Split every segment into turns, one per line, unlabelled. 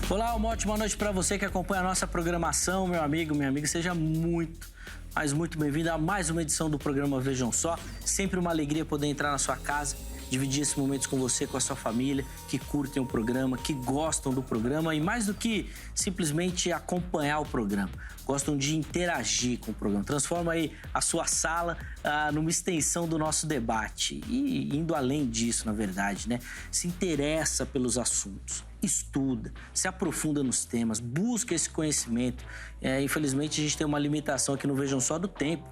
Olá, uma ótima noite para você que acompanha a nossa programação, meu amigo, minha amiga. Seja muito, mas muito bem-vindo a mais uma edição do programa Vejam Só. Sempre uma alegria poder entrar na sua casa, dividir esses momentos com você, com a sua família, que curtem o programa, que gostam do programa e mais do que simplesmente acompanhar o programa, gostam de interagir com o programa. Transforma aí a sua sala numa extensão do nosso debate e indo além disso, na verdade, né? Se interessa pelos assuntos, estuda, se aprofunda nos temas, busca esse conhecimento. Infelizmente, a gente tem uma limitação aqui no Vejam Só do tempo.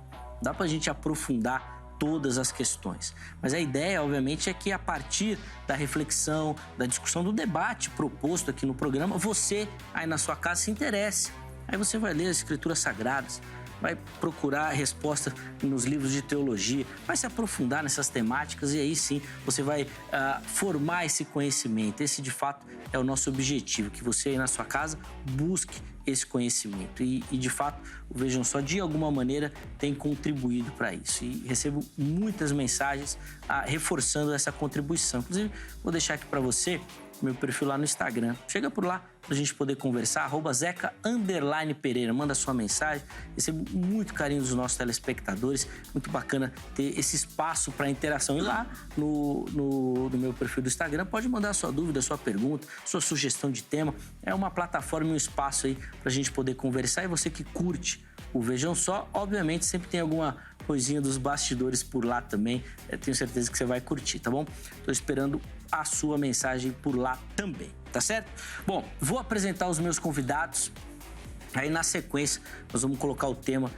Dá pra gente aprofundar todas as questões. Mas a ideia, obviamente, é que a partir da reflexão, da discussão, do debate proposto aqui no programa, você aí na sua casa se interesse. Aí você vai ler as escrituras sagradas, vai procurar respostas nos livros de teologia, vai se aprofundar nessas temáticas e aí sim você vai formar esse conhecimento. Esse, de fato, é o nosso objetivo, que você aí na sua casa busque esse conhecimento. E de fato, o Vejam Só, de alguma maneira, tem contribuído para isso. E recebo muitas mensagens reforçando essa contribuição. Inclusive, vou deixar aqui para você meu perfil lá no Instagram. Chega por lá pra gente poder conversar, @Zeca_Pereira. Manda sua mensagem. Recebo muito carinho dos nossos telespectadores. Muito bacana ter esse espaço para interação. E lá no meu perfil do Instagram, pode mandar sua dúvida, sua pergunta, sua sugestão de tema. É uma plataforma e um espaço aí pra gente poder conversar. E você que curte o Vejam Só, obviamente sempre tem alguma coisinha dos bastidores por lá também. Eu tenho certeza que você vai curtir, tá bom? Tô esperando a sua mensagem por lá também, tá certo? Bom, vou apresentar os meus convidados. Aí, na sequência, nós vamos colocar o tema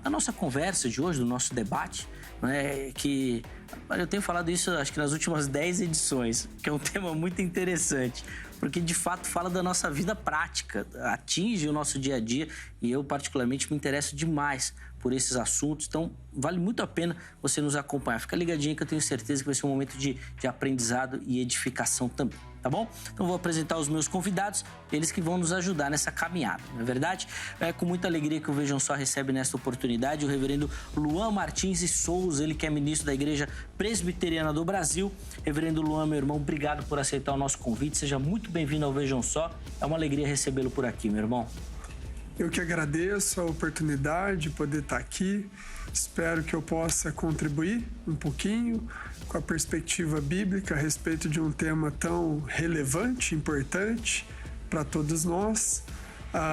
da nossa conversa de hoje, do nosso debate, né? Que eu tenho falado isso, acho que nas últimas 10 edições, que é um tema muito interessante, porque de fato fala da nossa vida prática, atinge o nosso dia a dia e eu particularmente me interesso demais por esses assuntos, então vale muito a pena você nos acompanhar. Fica ligadinho que eu tenho certeza que vai ser um momento de aprendizado e edificação também, tá bom? Então vou apresentar os meus convidados, eles que vão nos ajudar nessa caminhada, não é verdade? É com muita alegria que o Vejam Só recebe nesta oportunidade o reverendo Luan Martins e Souza, ele que é ministro da Igreja Presbiteriana do Brasil. Reverendo Luan, meu irmão, obrigado por aceitar o nosso convite, seja muito bem-vindo ao Vejam Só, é uma alegria recebê-lo por aqui, meu irmão.
Eu que agradeço a oportunidade de poder estar aqui. Espero que eu possa contribuir um pouquinho com a perspectiva bíblica a respeito de um tema tão relevante, importante para todos nós.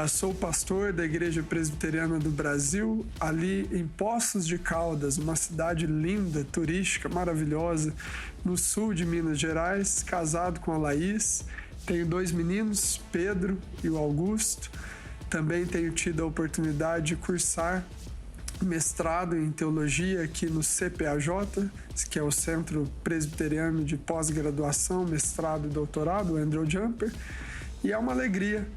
Sou pastor da Igreja Presbiteriana do Brasil, ali em Poços de Caldas, uma cidade linda, turística, maravilhosa, no sul de Minas Gerais, casado com a Laís. Tenho 2 meninos, Pedro e o Augusto. Também tenho tido a oportunidade de cursar mestrado em teologia aqui no CPAJ, que é o Centro Presbiteriano de Pós-Graduação, Mestrado e Doutorado, o Andrew Jumper. E é uma alegria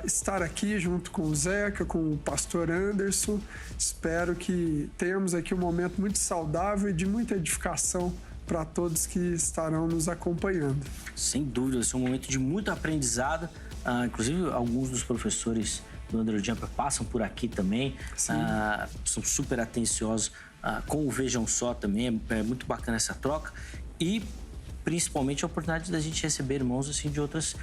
estar aqui junto com o Zeca, com o pastor Anderson. Espero que tenhamos aqui um momento muito saudável e de muita edificação para todos que estarão nos acompanhando.
Sem dúvida, vai ser um momento de muito aprendizado. Inclusive, alguns dos professores do Andrew Jumper passam por aqui também. São super atenciosos com o Vejam Só também. É muito bacana essa troca. E principalmente a oportunidade da gente receber irmãos assim, de outros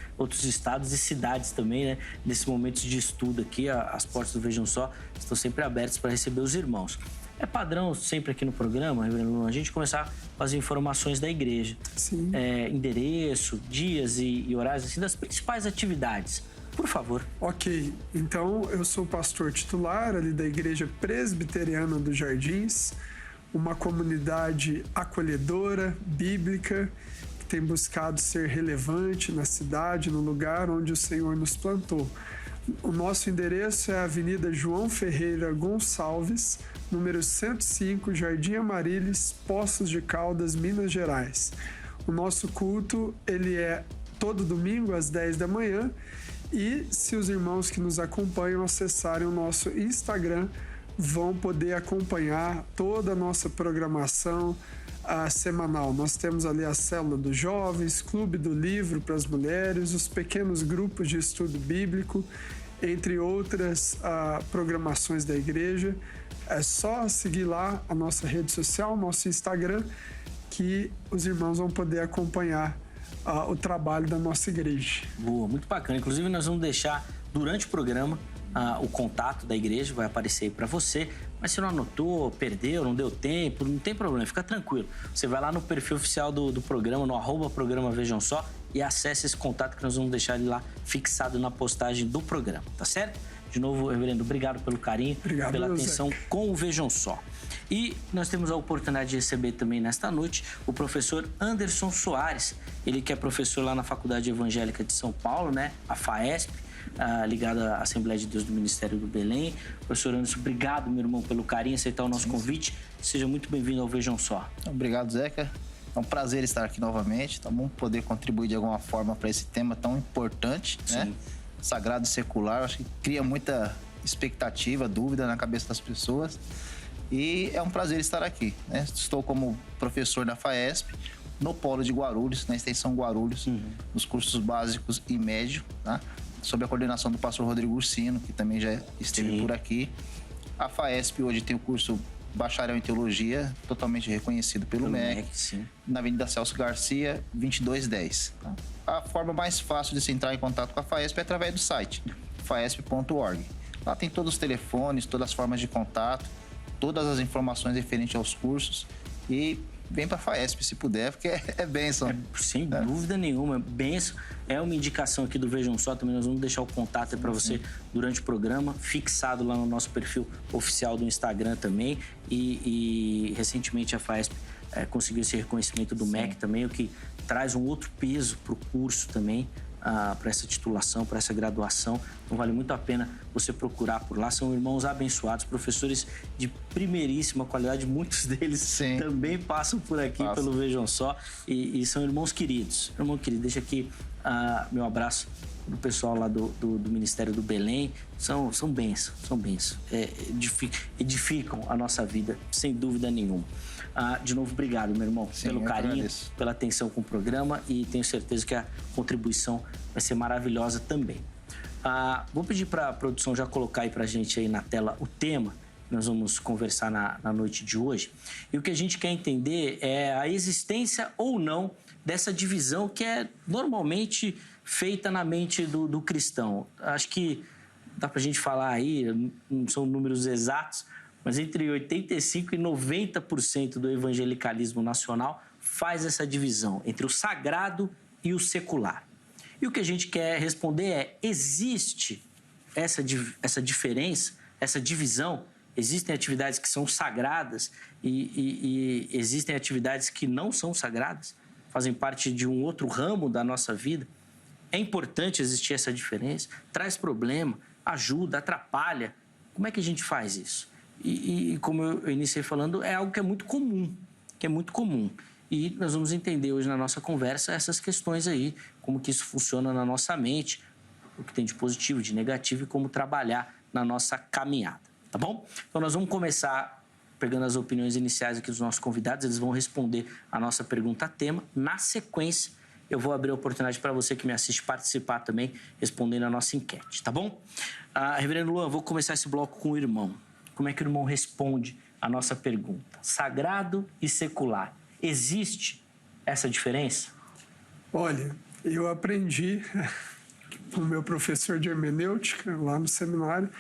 estados e cidades também, né? Nesses momentos de estudo aqui, as portas do Vejam Só estão sempre abertas para receber os irmãos. É padrão sempre aqui no programa, a gente começar com as informações da igreja.
Sim.
Endereço, dias e horários assim, das principais atividades. Por favor.
Ok, então eu sou pastor titular ali da Igreja Presbiteriana dos Jardins, uma comunidade acolhedora, bíblica, que tem buscado ser relevante na cidade, no lugar onde o Senhor nos plantou. O nosso endereço é a Avenida João Ferreira Gonçalves, número 105, Jardim Amarilis, Poços de Caldas, Minas Gerais. O nosso culto, ele é todo domingo às 10 da manhã e se os irmãos que nos acompanham acessarem o nosso Instagram, vão poder acompanhar toda a nossa programação semanal. Nós temos ali a Célula dos Jovens, Clube do Livro para as mulheres, os pequenos grupos de estudo bíblico, entre outras programações da igreja. É só seguir lá a nossa rede social, nosso Instagram, que os irmãos vão poder acompanhar o trabalho da nossa igreja.
Boa, muito bacana. Inclusive, nós vamos deixar durante o programa o contato da igreja, vai aparecer aí para você. Mas se não anotou, perdeu, não deu tempo, não tem problema, fica tranquilo. Você vai lá no perfil oficial do programa, no @programa Vejam Só, e acesse esse contato que nós vamos deixar ele lá fixado na postagem do programa, tá certo? De novo, reverendo, obrigado pelo carinho, pela atenção com o Vejam Só. E nós temos a oportunidade de receber também nesta noite o professor Anderson Soares, ele que é professor lá na Faculdade Evangélica de São Paulo, né, a FAESP, ligado à Assembleia de Deus do Ministério do Belém. Professor Anderson, obrigado, meu irmão, pelo carinho, aceitar o nosso convite. Seja muito bem-vindo ao Vejam Só.
Obrigado, Zeca. É um prazer estar aqui novamente. Tá bom poder contribuir de alguma forma para esse tema tão importante, né? Sagrado e secular. Acho que cria muita expectativa, dúvida na cabeça das pessoas. E é um prazer estar aqui, né? Estou como professor da FAESP, no Polo de Guarulhos, na extensão Guarulhos, nos cursos básicos e médio, tá? Sob a coordenação do pastor Rodrigo Ursino, que também já esteve por aqui. A FAESP hoje tem o curso Bacharel em Teologia, totalmente reconhecido pelo MEC, na Avenida Celso Garcia, 2210. Tá? A forma mais fácil de se entrar em contato com a FAESP é através do site, faesp.org. Lá tem todos os telefones, todas as formas de contato, todas as informações referentes aos cursos, e vem para a FAESP se puder, porque é bênção.
Sem dúvida nenhuma, é bênção. É uma indicação aqui do Vejam Só, também nós vamos deixar o contato para você durante o programa, fixado lá no nosso perfil oficial do Instagram também. E recentemente a FAESP conseguiu esse reconhecimento do MEC também, o que traz um outro peso para o curso também, para essa titulação, para essa graduação. Então vale muito a pena você procurar por lá. São irmãos abençoados, professores de primeiríssima qualidade, muitos deles também passam por aqui pelo Vejam Só, e são irmãos queridos. Irmão querido, deixa aqui meu abraço do pessoal lá do Ministério do Belém. São bênçãos, edificam a nossa vida, sem dúvida nenhuma. De novo, obrigado, meu irmão, pelo carinho, pela atenção com o programa, e tenho certeza que a contribuição vai ser maravilhosa também. Vou pedir para a produção já colocar aí para a gente aí na tela o tema que nós vamos conversar na noite de hoje. E o que a gente quer entender é a existência ou não dessa divisão que é normalmente feita na mente do cristão. Acho que dá para a gente falar aí, não são números exatos, mas entre 85% e 90% do evangelicalismo nacional faz essa divisão entre o sagrado e o secular. E o que a gente quer responder é: existe essa diferença, essa divisão? Existem atividades que são sagradas e existem atividades que não são sagradas? Fazem parte de um outro ramo da nossa vida? É importante existir essa diferença? Traz problema, ajuda, atrapalha? Como é que a gente faz isso? E como eu iniciei falando, é algo que é muito comum, E nós vamos entender hoje na nossa conversa essas questões aí, como que isso funciona na nossa mente, o que tem de positivo, de negativo, e como trabalhar na nossa caminhada, tá bom? Então nós vamos começar pegando as opiniões iniciais aqui dos nossos convidados, eles vão responder a nossa pergunta-tema. Na sequência, eu vou abrir a oportunidade para você que me assiste participar também, respondendo a nossa enquete, tá bom? Reverendo Luan, vou começar esse bloco com o irmão. Como é que o irmão responde a nossa pergunta? Sagrado e secular. Existe essa diferença?
Olha, eu aprendi com o meu professor de hermenêutica lá no seminário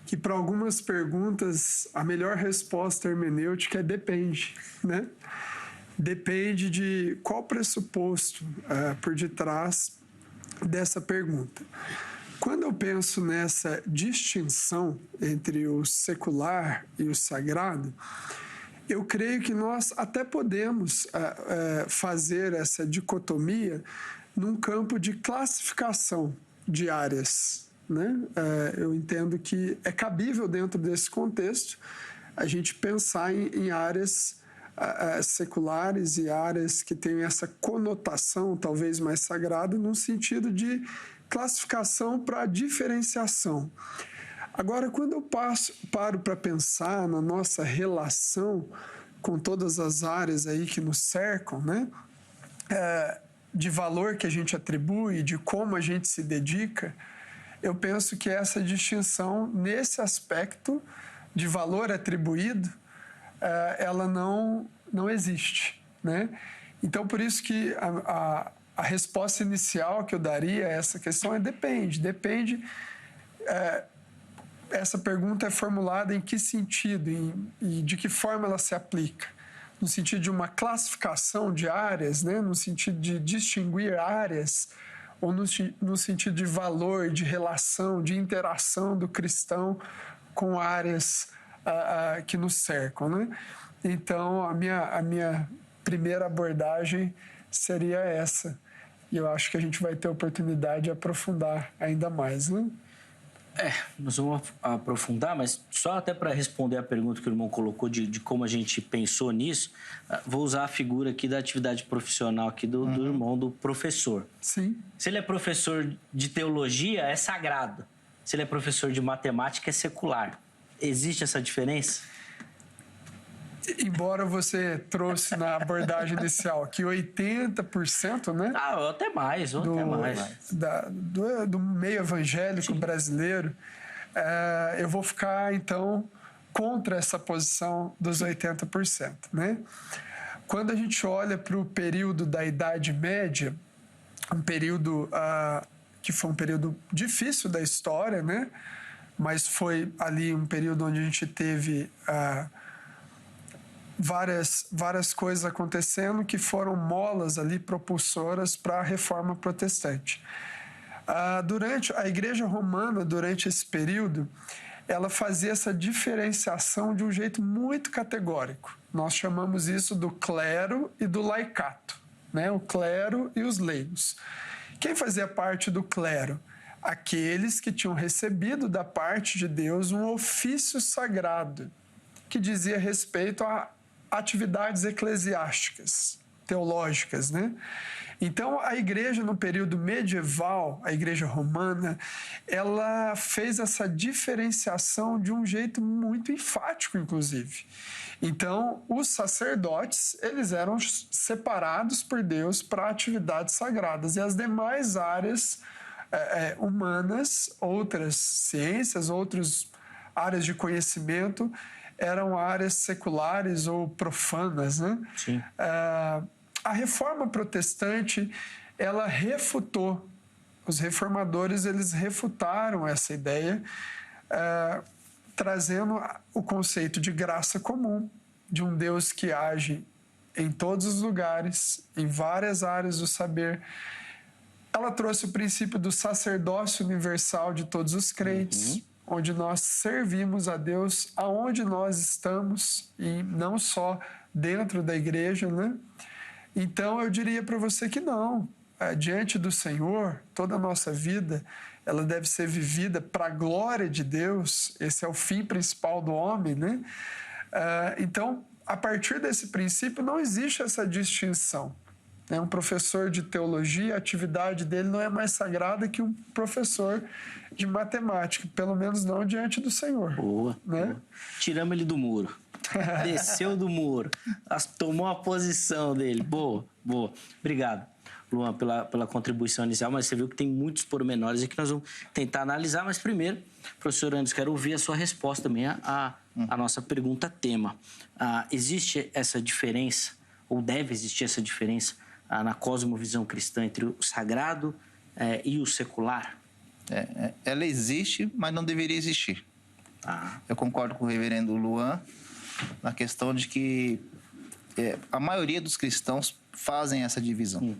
que para algumas perguntas a melhor resposta hermenêutica é depende, né? Depende de qual pressuposto por detrás dessa pergunta. Quando eu penso nessa distinção entre o secular e o sagrado, eu creio que nós até podemos fazer essa dicotomia num campo de classificação de áreas, né? Eu entendo que é cabível dentro desse contexto a gente pensar em áreas seculares e áreas que têm essa conotação talvez mais sagrada, no sentido de classificação para diferenciação. Agora, quando eu paro para pensar na nossa relação com todas as áreas aí que nos cercam, né? De valor que a gente atribui, de como a gente se dedica, eu penso que essa distinção, nesse aspecto de valor atribuído, ela não existe, né? Então, por isso que A resposta inicial que eu daria a essa questão é depende. Essa pergunta é formulada em que sentido e de que forma ela se aplica? No sentido de uma classificação de áreas, né? No sentido de distinguir áreas, ou no sentido de valor, de relação, de interação do cristão com áreas que nos cercam, né? Então, a minha primeira abordagem seria essa. E eu acho que a gente vai ter oportunidade de aprofundar ainda mais, né?
Nós vamos aprofundar, mas só até para responder a pergunta que o irmão colocou de como a gente pensou nisso, vou usar a figura aqui da atividade profissional aqui do irmão, do professor.
Sim.
Se ele é professor de teologia, é sagrado. Se ele é professor de matemática, é secular. Existe essa diferença?
Embora você trouxe na abordagem inicial que 80%, né?
Ou até mais, até mais.
Do meio evangélico brasileiro, eu vou ficar, então, contra essa posição dos 80%, né? Quando a gente olha para o período da Idade Média, um período que foi um período difícil da história, né? Mas foi ali um período onde a gente teve várias coisas acontecendo que foram molas ali propulsoras para a Reforma Protestante. Durante a Igreja Romana, durante esse período, ela fazia essa diferenciação de um jeito muito categórico. Nós chamamos isso do clero e do laicato, né? O clero e os leigos. Quem fazia parte do clero? Aqueles que tinham recebido da parte de Deus um ofício sagrado, que dizia respeito a atividades eclesiásticas, teológicas, né? Então, a igreja, no período medieval, a igreja romana, ela fez essa diferenciação de um jeito muito enfático, inclusive. Então, os sacerdotes, eles eram separados por Deus para atividades sagradas, e as demais áreas humanas, outras ciências, outras áreas de conhecimento, eram áreas seculares ou profanas, né?
Sim.
A Reforma Protestante, ela refutou, os reformadores, eles refutaram essa ideia, trazendo o conceito de graça comum, de um Deus que age em todos os lugares, em várias áreas do saber. Ela trouxe o princípio do sacerdócio universal de todos os crentes, onde nós servimos a Deus aonde nós estamos e não só dentro da igreja, né? Então, eu diria para você que não. Diante do Senhor, toda a nossa vida, ela deve ser vivida para a glória de Deus. Esse é o fim principal do homem, né? Então, a partir desse princípio, não existe essa distinção. Um professor de teologia, a atividade dele não é mais sagrada que um professor de matemática, pelo menos não diante do Senhor.
Boa.
Né?
Boa. Tiramos ele do muro. Desceu do muro. Tomou a posição dele. Boa. Obrigado, Luan, pela contribuição inicial, mas você viu que tem muitos pormenores aqui que nós vamos tentar analisar. Mas primeiro, professor Anderson, quero ouvir a sua resposta também à nossa pergunta tema. Existe essa diferença, ou deve existir essa diferença, na cosmovisão cristã entre o sagrado e o secular?
Ela existe, mas não deveria existir. Eu concordo com o reverendo Luan na questão de que a maioria dos cristãos fazem essa divisão.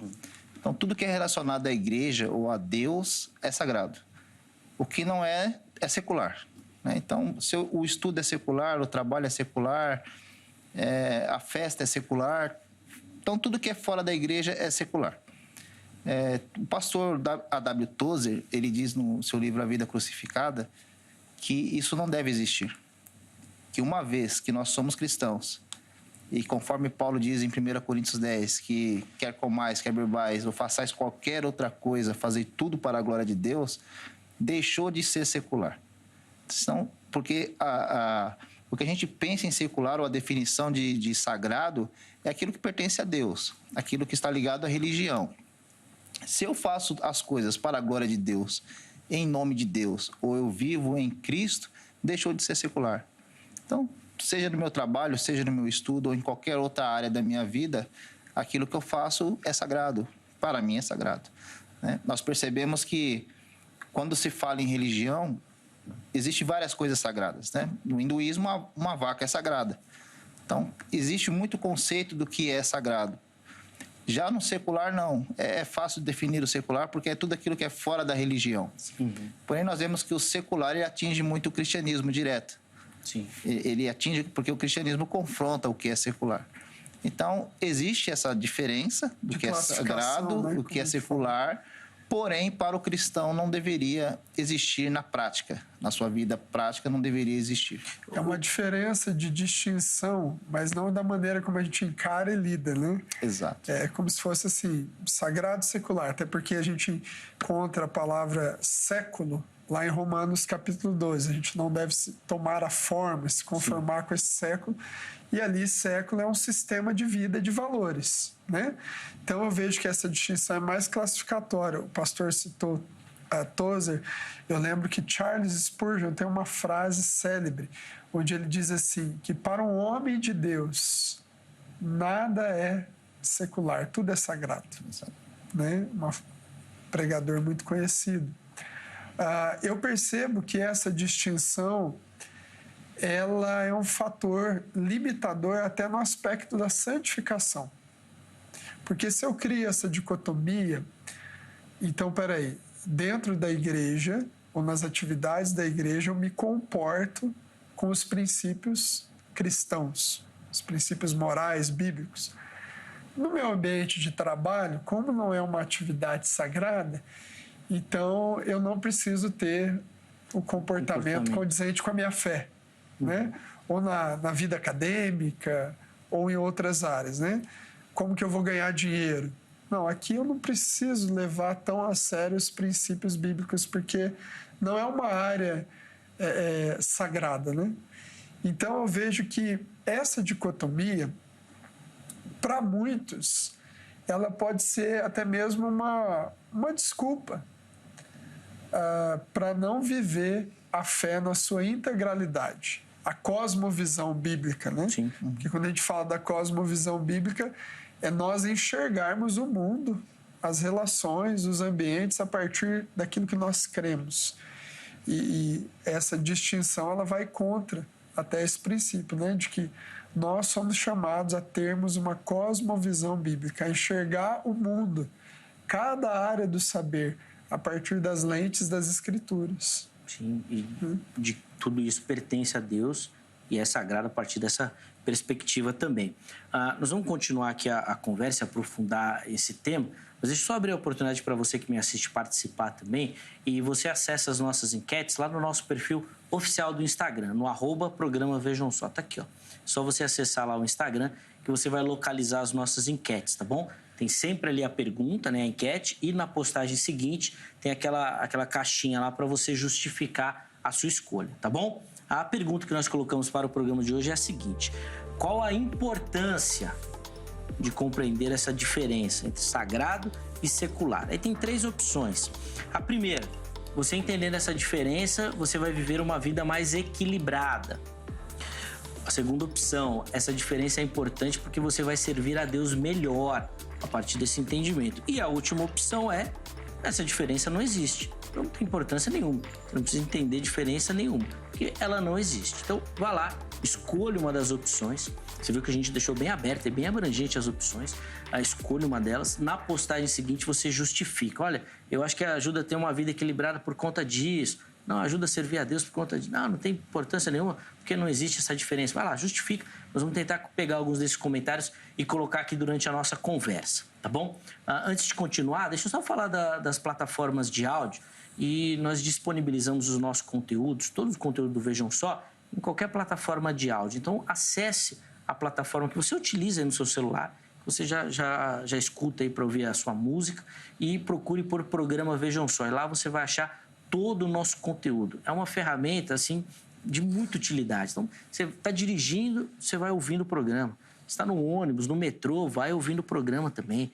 Então, tudo que é relacionado à igreja ou a Deus é sagrado. O que não é secular, né? Então, se o estudo é secular, o trabalho é secular, a festa é secular. Então, tudo que é fora da igreja é secular. O pastor A.W. Tozer, ele diz no seu livro A Vida Crucificada que isso não deve existir. Que uma vez que nós somos cristãos, e conforme Paulo diz em 1 Coríntios 10, que quer comais, quer bebais, ou façais qualquer outra coisa, fazei tudo para a glória de Deus, deixou de ser secular. Então, porque o que a gente pensa em secular, ou a definição de sagrado, é aquilo que pertence a Deus, aquilo que está ligado à religião. Se eu faço as coisas para a glória de Deus, em nome de Deus, ou eu vivo em Cristo, deixou de ser secular. Então, seja no meu trabalho, seja no meu estudo, ou em qualquer outra área da minha vida, aquilo que eu faço é sagrado, para mim é sagrado, né? Nós percebemos que quando se fala em religião, existem várias coisas sagradas, né? No hinduísmo, uma vaca é sagrada. Então, existe muito conceito do que é sagrado. Já no secular, não. É fácil definir o secular porque é tudo aquilo que é fora da religião.
Uhum.
Porém, nós vemos que o secular ele atinge muito o cristianismo direto.
Sim.
Ele atinge porque o cristianismo confronta o que é secular. Então, existe essa diferença do que é sagrado,
né?
do que é secular. Porém, para o cristão não deveria existir na prática. Na sua vida prática não deveria existir.
É uma diferença de distinção, mas não da maneira como a gente encara e lida, né?
Exato.
É como se fosse assim, sagrado e secular. Até porque a gente encontra a palavra século lá em Romanos capítulo 12. A gente não deve tomar a forma, se conformar com esse século. E ali, século é um sistema de vida, de valores, né? Então, eu vejo que essa distinção é mais classificatória. O pastor citou Tozer. Eu lembro que Charles Spurgeon tem uma frase célebre, onde ele diz assim, que para um homem de Deus, nada é secular, tudo é sagrado. Né? Um pregador muito conhecido. Eu percebo que essa distinção ela é um fator limitador até no aspecto da santificação. Porque se eu crio essa dicotomia, então, peraí, dentro da igreja ou nas atividades da igreja eu me comporto com os princípios cristãos, os princípios morais, bíblicos. No meu ambiente de trabalho, como não é uma atividade sagrada, então eu não preciso ter o comportamento condizente com a minha fé. Né? Ou na vida acadêmica, ou em outras áreas, né? Como que eu vou ganhar dinheiro? Não, aqui eu não preciso levar tão a sério os princípios bíblicos, porque não é uma área sagrada, né? Então, eu vejo que essa dicotomia, para muitos, ela pode ser até mesmo uma desculpa para não viver a fé na sua integralidade. A cosmovisão bíblica, né?
Sim.
Porque quando a gente fala da cosmovisão bíblica, é nós enxergarmos o mundo, as relações, os ambientes a partir daquilo que nós cremos. E essa distinção ela vai contra até esse princípio, né? De que nós somos chamados a termos uma cosmovisão bíblica, a enxergar o mundo, cada área do saber, a partir das lentes das Escrituras.
Sim, e de tudo isso pertence a Deus e é sagrado a partir dessa perspectiva também. Nós vamos continuar aqui a conversa, aprofundar esse tema, mas deixa eu só abrir a oportunidade para você que me assiste participar também, e você acessa as nossas enquetes lá no nosso perfil oficial do Instagram, no @programa Vejam Só. Tá aqui, ó. Só você acessar lá o Instagram que você vai localizar as nossas enquetes, tá bom? Tem sempre ali a pergunta, né, a enquete, e na postagem seguinte tem aquela caixinha lá para você justificar a sua escolha, tá bom? A pergunta que nós colocamos para o programa de hoje é a seguinte: qual a importância de compreender essa diferença entre sagrado e secular? Aí tem 3 opções. A primeira, você entendendo essa diferença, você vai viver uma vida mais equilibrada. A segunda opção, essa diferença é importante porque você vai servir a Deus melhor a partir desse entendimento. E a última opção é, essa diferença não existe. Não tem importância nenhuma. Você não precisa entender diferença nenhuma, porque ela não existe. Então, vá lá, escolha uma das opções. Você viu que a gente deixou bem aberta e bem abrangente as opções. Escolha uma delas. Na postagem seguinte, você justifica. Olha, eu acho que ajuda a ter uma vida equilibrada por conta disso. Não, ajuda a servir a Deus por conta de... Não tem importância nenhuma, porque não existe essa diferença. Vai lá, justifica. Nós vamos tentar pegar alguns desses comentários e colocar aqui durante a nossa conversa, tá bom? Antes de continuar, deixa eu só falar das plataformas de áudio. E nós disponibilizamos os nossos conteúdos, todo o conteúdo do Vejam Só, em qualquer plataforma de áudio. Então, acesse a plataforma que você utiliza aí no seu celular, que você já escuta aí para ouvir a sua música, e procure por programa Vejam Só. E lá você vai achar todo o nosso conteúdo. É uma ferramenta, assim, de muita utilidade. Então, você está dirigindo, você vai ouvindo o programa. Você está no ônibus, no metrô, vai ouvindo o programa também.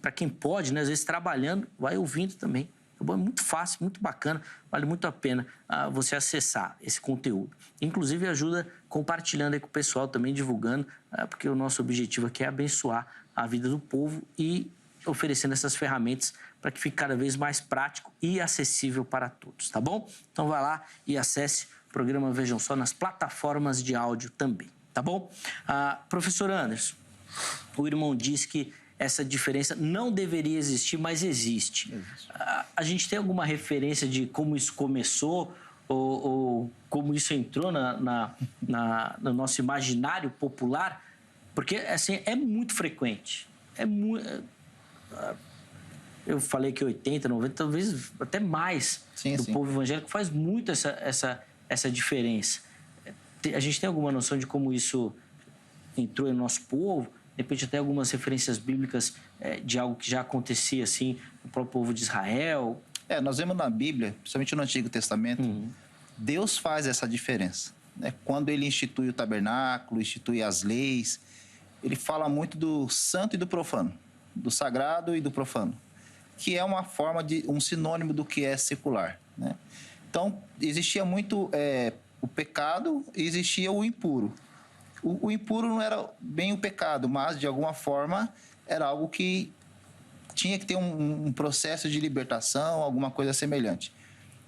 Para quem pode, né, às vezes trabalhando, vai ouvindo também. É muito fácil, muito bacana, vale muito a pena você acessar esse conteúdo. Inclusive, ajuda compartilhando aí com o pessoal também, divulgando, porque o nosso objetivo aqui é abençoar a vida do povo e oferecendo essas ferramentas para que fique cada vez mais prático e acessível para todos, tá bom? Então vai lá e acesse o programa Vejam Só nas plataformas de áudio também, tá bom? Professor Anderson, o irmão disse que essa diferença não deveria existir, mas existe. A gente tem alguma referência de como isso começou ou como isso entrou no nosso imaginário popular? Porque assim, é muito frequente. Eu falei que 80, 90, talvez até mais do povo evangélico faz muito essa diferença. A gente tem alguma noção de como isso entrou no nosso povo? De repente até algumas referências bíblicas de algo que já acontecia assim no próprio povo de Israel?
Nós vemos na Bíblia, principalmente no Antigo Testamento, Deus faz essa diferença, né? Quando ele institui o tabernáculo, institui as leis, ele fala muito do santo e do profano, do sagrado e do profano, que é uma forma um sinônimo do que é secular, né? Então, existia muito o pecado e existia o impuro. O impuro não era bem o pecado, mas, de alguma forma, era algo que tinha que ter um processo de libertação, alguma coisa semelhante.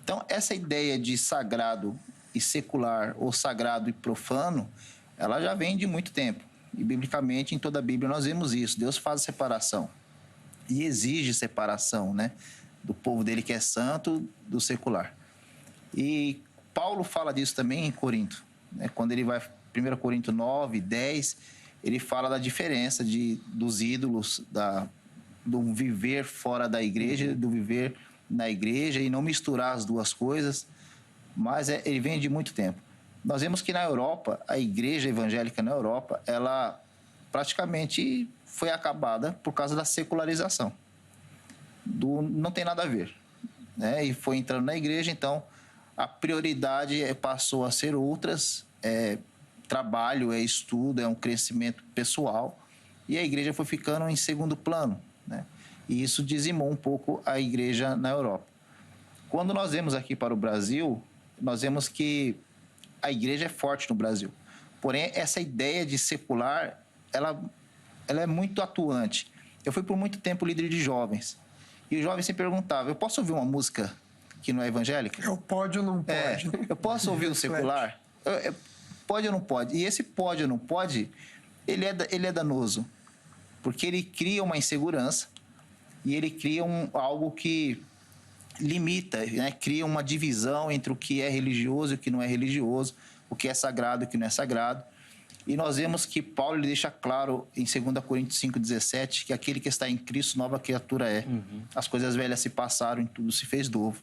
Então, essa ideia de sagrado e secular, ou sagrado e profano, ela já vem de muito tempo. E, biblicamente, em toda a Bíblia, nós vemos isso. Deus faz a separação e exige separação, né, do povo dele que é santo, do secular. E Paulo fala disso também em Corinto, né? Quando ele vai 1 Coríntios 9, 10, ele fala da diferença dos ídolos, do viver fora da igreja, do viver na igreja, e não misturar as duas coisas, mas ele vem de muito tempo. Nós vemos que na Europa, a igreja evangélica na Europa, ela praticamente foi acabada por causa da secularização. Não tem nada a ver, né? E foi entrando na igreja, então a prioridade passou a ser outras, trabalho, estudo, um crescimento pessoal, e a igreja foi ficando em segundo plano, né? E isso dizimou um pouco a igreja na Europa. Quando nós vemos aqui para o Brasil, nós vemos que a igreja é forte no Brasil. Porém, essa ideia de secular, ela é muito atuante. Eu fui por muito tempo líder de jovens, e os jovens sempre perguntavam: eu posso ouvir uma música que não é evangélica?
Eu pode ou não pode?
Eu posso ouvir o secular? Pode ou não pode? E esse pode ou não pode, ele é danoso, porque ele cria uma insegurança e ele cria algo que limita, né? Cria uma divisão entre o que é religioso e o que não é religioso, o que é sagrado e o que não é sagrado. E nós vemos que Paulo ele deixa claro em 2 Coríntios 5,17 que aquele que está em Cristo, nova criatura é. As coisas velhas se passaram e tudo se fez novo.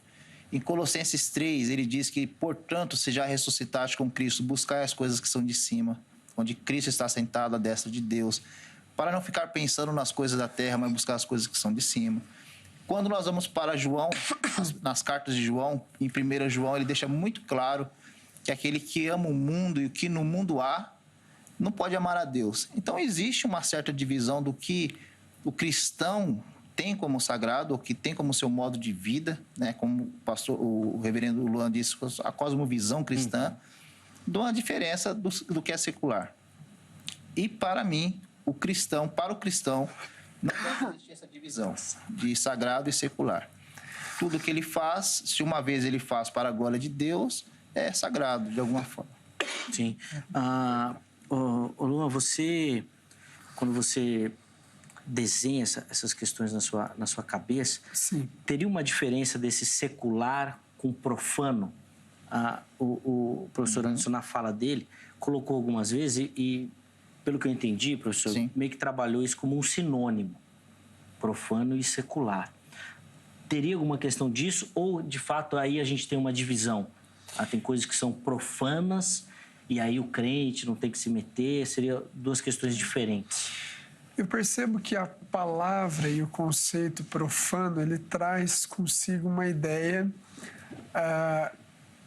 Em Colossenses 3, ele diz que, portanto, se já ressuscitaste com Cristo, buscai as coisas que são de cima, onde Cristo está sentado à destra de Deus, para não ficar pensando nas coisas da terra, mas buscar as coisas que são de cima. Quando nós vamos para João, nas cartas de João, em 1 João, ele deixa muito claro que aquele que ama o mundo e o que no mundo há, não pode amar a Deus. Então, existe uma certa divisão do que o cristão tem como sagrado, ou que tem como seu modo de vida, né? Como o reverendo Luan disse, a cosmovisão cristã, de uma diferença do que é secular. E para mim, para o cristão, não deve existir essa divisão de sagrado e secular. Tudo que ele faz, se uma vez ele faz para a glória de Deus, é sagrado, de alguma forma.
Sim. Luan, quando você desenha essas questões na sua cabeça,
sim,
teria uma diferença desse secular com profano? O professor Anderson, na fala dele, colocou algumas vezes e pelo que eu entendi, professor,
sim,
meio que trabalhou isso como um sinônimo, profano e secular. Teria alguma questão disso ou, de fato, aí a gente tem uma divisão? Tem coisas que são profanas e aí o crente não tem que se meter? Seriam duas questões diferentes.
Eu percebo que a palavra e o conceito profano, ele traz consigo uma ideia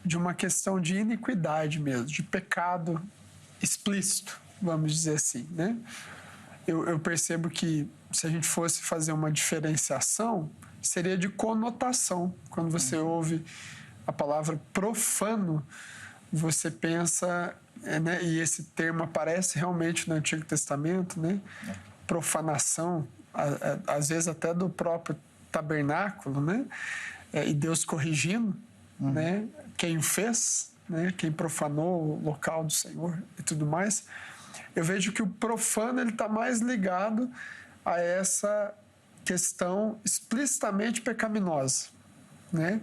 de uma questão de iniquidade mesmo, de pecado explícito, vamos dizer assim, né? Eu percebo que se a gente fosse fazer uma diferenciação, seria de conotação. Quando você ouve a palavra profano, você pensa, né, e esse termo aparece realmente no Antigo Testamento, né? profanação, às vezes até do próprio tabernáculo, né? E Deus corrigindo, né? Quem o fez, né? Quem profanou o local do Senhor e tudo mais. Eu vejo que o profano ele está mais ligado a essa questão explicitamente pecaminosa, né?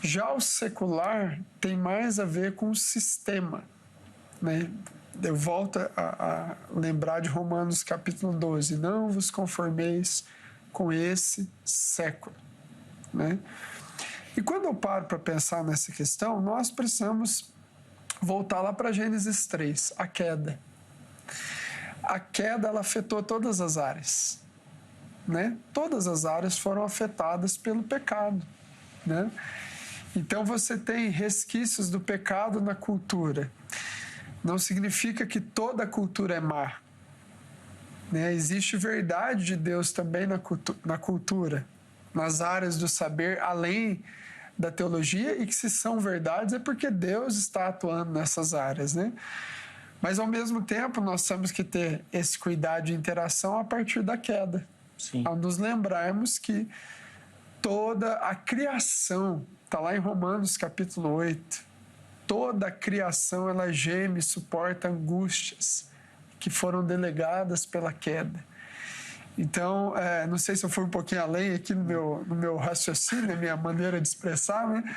Já o secular tem mais a ver com o sistema, né? Eu volto a lembrar de Romanos capítulo 12. Não vos conformeis com esse século, né? E quando eu paro para pensar nessa questão, nós precisamos voltar lá para Gênesis 3, a queda. A queda, ela afetou todas as áreas, né? Todas as áreas foram afetadas pelo pecado, né? Então você tem resquícios do pecado na cultura. Não significa que toda a cultura é má, né? Existe verdade de Deus também na cultura, nas áreas do saber, além da teologia, e que se são verdades é porque Deus está atuando nessas áreas, né? Mas, ao mesmo tempo, nós temos que ter esse cuidado de interação a partir da queda.
Sim.
Ao nos lembrarmos que toda a criação, está lá em Romanos capítulo 8, toda a criação ela geme e suporta angústias que foram delegadas pela queda. Então, não sei se eu fui um pouquinho além aqui no meu raciocínio, na minha maneira de expressar, né?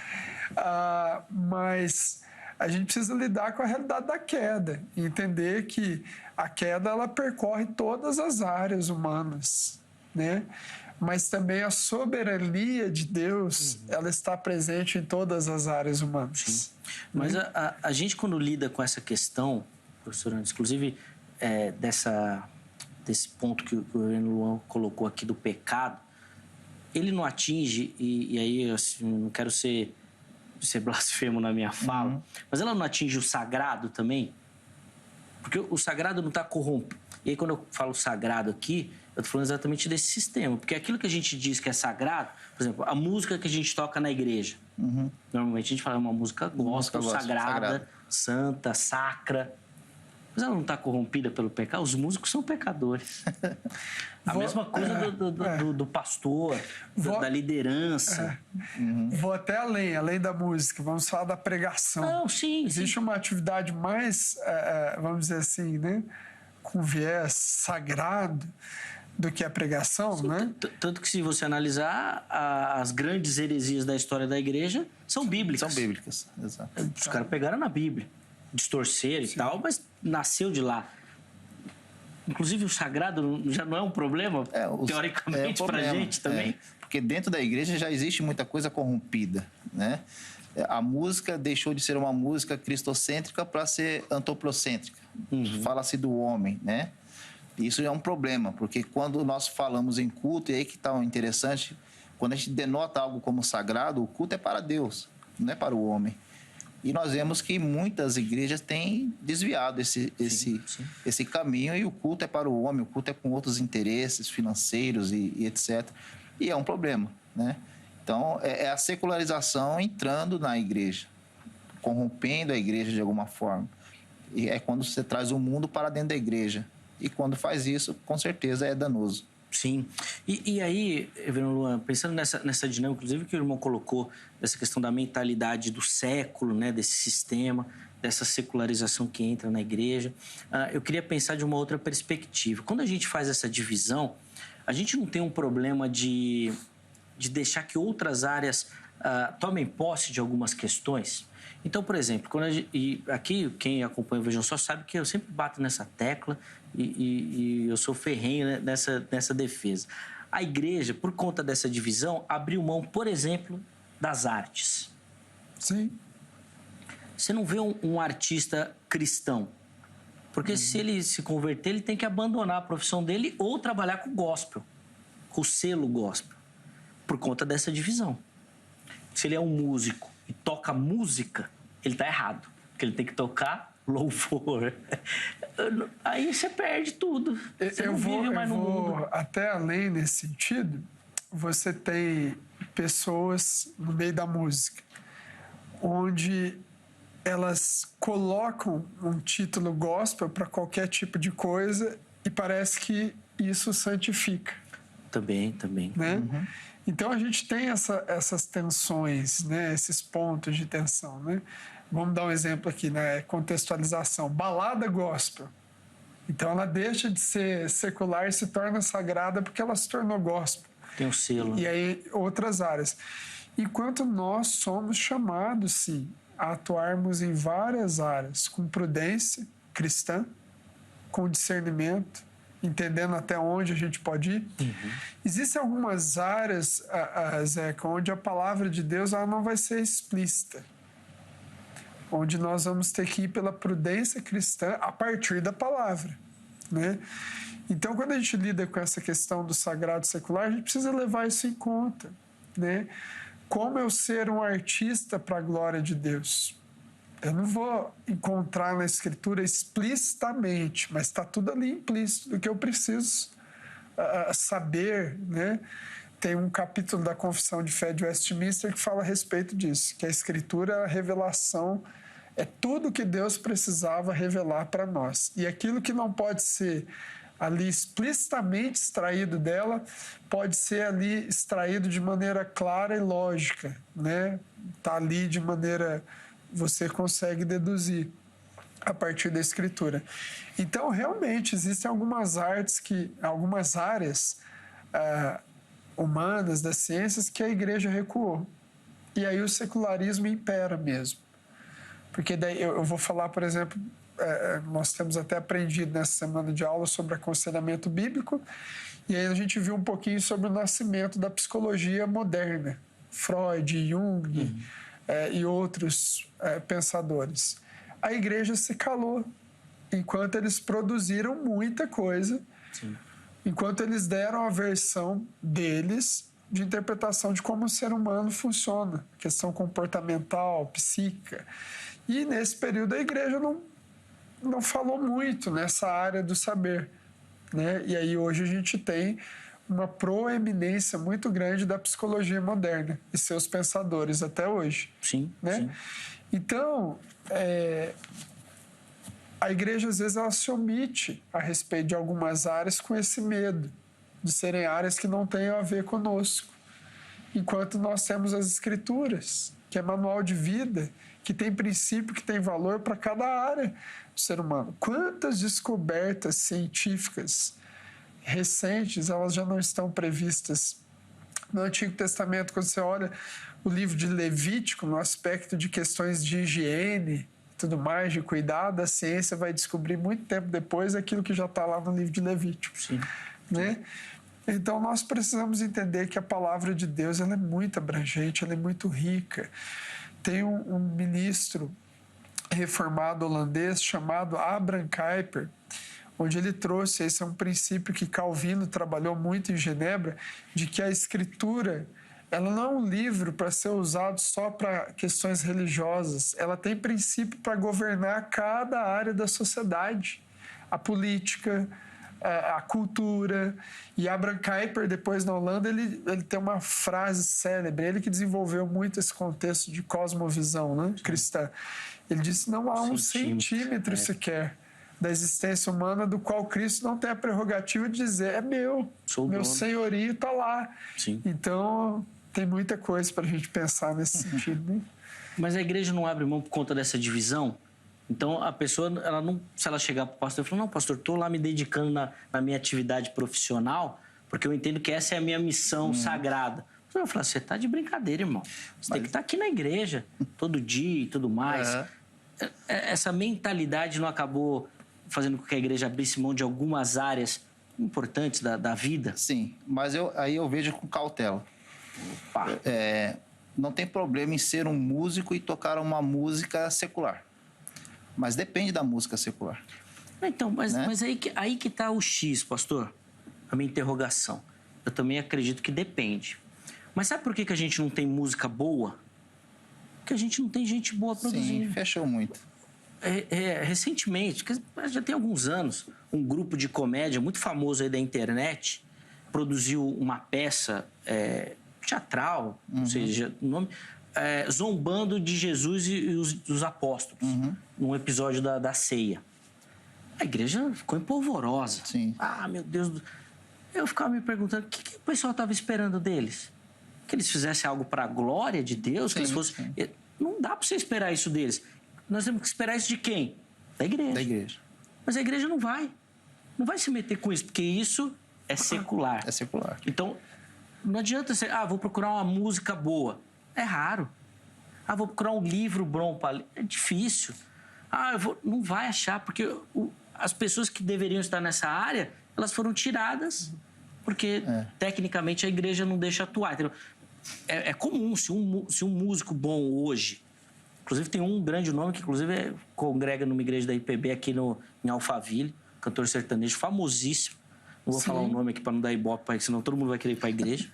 Mas a gente precisa lidar com a realidade da queda e entender que a queda ela percorre todas as áreas humanas, né? Mas também a soberania de Deus, ela está presente em todas as áreas humanas.
Sim. Mas a gente, quando lida com essa questão, professor Anderson, inclusive desse ponto que o Reverendo Luan colocou aqui do pecado, ele não atinge, e aí assim, não quero ser blasfemo na minha fala, mas ela não atinge o sagrado também? Porque o sagrado não está corrompido. E aí, quando eu falo sagrado aqui, eu estou falando exatamente desse sistema. Porque aquilo que a gente diz que é sagrado, por exemplo, a música que a gente toca na igreja. Normalmente a gente fala uma música gospel, sagrada, santa, sacra. Mas ela não está corrompida pelo pecado? Os músicos são pecadores. A mesma coisa do pastor, da liderança.
Vou até além da música. Vamos falar da pregação.
Não, sim.
Existe uma atividade mais, vamos dizer assim, né? Com viés sagrado do que a pregação,
sim,
né?
Tanto que, se você analisar, as grandes heresias da história da igreja são bíblicas.
São bíblicas, exato.
Os caras pegaram na Bíblia, distorceram e tal, mas nasceu de lá. Inclusive, o sagrado já não é um problema, teoricamente, pra gente também.
Porque dentro da igreja já existe muita coisa corrompida, né? A música deixou de ser uma música cristocêntrica para ser antropocêntrica. Fala-se do homem, né? Isso é um problema, porque quando nós falamos em culto, e aí que está o interessante, quando a gente denota algo como sagrado, o culto é para Deus, não é para o homem. E nós vemos que muitas igrejas têm desviado esse caminho, e o culto é para o homem, o culto é com outros interesses financeiros e etc. E é um problema, né? Então, é a secularização entrando na igreja, corrompendo a igreja de alguma forma. E é quando você traz o mundo para dentro da igreja. E quando faz isso, com certeza é danoso.
Sim. E aí, Reverendo Luan, pensando nessa dinâmica, inclusive, que o irmão colocou, dessa questão da mentalidade do século, né, desse sistema, dessa secularização que entra na igreja, eu queria pensar de uma outra perspectiva. Quando a gente faz essa divisão, a gente não tem um problema de deixar que outras áreas tomem posse de algumas questões. Então, por exemplo, e aqui quem acompanha o Vejam Só sabe que eu sempre bato nessa tecla e eu sou ferrenho nessa defesa. A igreja, por conta dessa divisão, abriu mão, por exemplo, das artes.
Sim.
Você não vê um artista cristão, porque se ele se converter, ele tem que abandonar a profissão dele ou trabalhar com gospel, com o selo gospel, por conta dessa divisão. Se ele é um músico e toca música, ele está errado, porque ele tem que tocar louvor. Aí você perde tudo. Você não vive mais no mundo.
Até além nesse sentido, você tem pessoas no meio da música, onde elas colocam um título gospel para qualquer tipo de coisa e parece que isso santifica.
Também.
Né? Então, a gente tem essas tensões, né? Esses pontos de tensão. Né? Vamos dar um exemplo aqui, né? Contextualização. Balada gospel. Então, ela deixa de ser secular e se torna sagrada porque ela se tornou gospel.
Tem o selo.
E aí, outras áreas. Enquanto nós somos chamados, sim, a atuarmos em várias áreas, com prudência cristã, com discernimento, entendendo até onde a gente pode ir. Existem algumas áreas, Zeca, onde a palavra de Deus ela não vai ser explícita, onde nós vamos ter que ir pela prudência cristã a partir da palavra, né? Então, quando a gente lida com essa questão do sagrado e secular, a gente precisa levar isso em conta, né? Como eu ser um artista para a glória de Deus? Eu não vou encontrar na Escritura explicitamente, mas está tudo ali implícito do que eu preciso saber, né? Tem um capítulo da Confissão de Fé de Westminster que fala a respeito disso, que a Escritura é a revelação, é tudo que Deus precisava revelar para nós. E aquilo que não pode ser ali explicitamente extraído dela, pode ser ali extraído de maneira clara e lógica, né? Está ali de maneira... você consegue deduzir a partir da Escritura. Então, realmente, existem algumas áreas humanas, das ciências, que a igreja recuou. E aí o secularismo impera mesmo. Porque daí eu vou falar, por exemplo, nós temos até aprendido nessa semana de aula sobre aconselhamento bíblico, e aí a gente viu um pouquinho sobre o nascimento da psicologia moderna. Freud, Jung... e outros pensadores. A igreja se calou enquanto eles produziram muita coisa, enquanto eles deram a versão deles de interpretação de como o ser humano funciona, questão comportamental, psíquica. E nesse período a igreja não falou muito nessa área do saber, né? E aí hoje a gente tem uma proeminência muito grande da psicologia moderna e seus pensadores até hoje.
Sim,
né?
sim.
Então, a igreja, às vezes, ela se omite a respeito de algumas áreas com esse medo de serem áreas que não tenham a ver conosco. Enquanto nós temos as Escrituras, que é manual de vida, que tem princípio, que tem valor para cada área do ser humano. Quantas descobertas científicas recentes, elas já não estão previstas no Antigo Testamento. Quando você olha o livro de Levítico, no aspecto de questões de higiene e tudo mais, de cuidado, a ciência vai descobrir muito tempo depois aquilo que já está lá no livro de Levítico.
Sim.
Né? Então, nós precisamos entender que a palavra de Deus ela é muito abrangente, ela é muito rica. Tem um ministro reformado holandês chamado Abraham Kuyper, onde ele trouxe, esse é um princípio que Calvino trabalhou muito em Genebra, de que a Escritura, ela não é um livro para ser usado só para questões religiosas, ela tem princípio para governar cada área da sociedade, a política, a cultura. E Abraham Kuyper, depois na Holanda, ele tem uma frase célebre, ele que desenvolveu muito esse contexto de cosmovisão, né, cristã. Ele disse, não há um centímetro sequer da existência humana do qual Cristo não tem a prerrogativa de dizer, é meu senhorio está lá.
Sim.
Então, tem muita coisa para a gente pensar nesse sentido. Né?
Mas a igreja não abre mão por conta dessa divisão? Então, a pessoa, ela não, se ela chegar para o pastor e falar, não, pastor, estou lá me dedicando na minha atividade profissional, porque eu entendo que essa é a minha missão sagrada. Eu falo, você está de brincadeira, irmão. Você tem que estar aqui na igreja, todo dia e tudo mais. Essa mentalidade não acabou fazendo com que a igreja abrisse mão de algumas áreas importantes da vida?
Sim, mas aí eu vejo com cautela. Não tem problema em ser um músico e tocar uma música secular. Mas depende da música secular.
Então, mas aí que está o X, pastor. A minha interrogação. Eu também acredito que depende. Mas sabe por que a gente não tem música boa? Porque a gente não tem gente boa produzindo.
Sim, fechou muito.
Recentemente, já tem alguns anos, um grupo de comédia muito famoso aí da internet produziu uma peça teatral, não sei o nome, zombando de Jesus e os apóstolos, num episódio da ceia. A igreja ficou empolvorosa.
Sim.
Ah, meu Deus, Eu ficava me perguntando o que o pessoal estava esperando deles. Que eles fizessem algo para a glória de Deus, que eles fossem... Não dá para você esperar isso deles. Nós temos que esperar isso de quem? Da igreja.
Da igreja.
Mas a igreja não vai se meter com isso, porque isso é secular.
É secular.
Então, não adianta você... vou procurar uma música boa. É raro. Vou procurar um livro bom para ler. É difícil. Não vai achar, porque as pessoas que deveriam estar nessa área, elas foram tiradas, porque tecnicamente a igreja não deixa atuar. Entendeu? É comum, se um músico bom hoje... Inclusive tem um grande nome que inclusive congrega numa igreja da IPB aqui em Alphaville, cantor sertanejo famosíssimo. Não vou falar o nome aqui para não dar ibope, senão todo mundo vai querer ir para a igreja.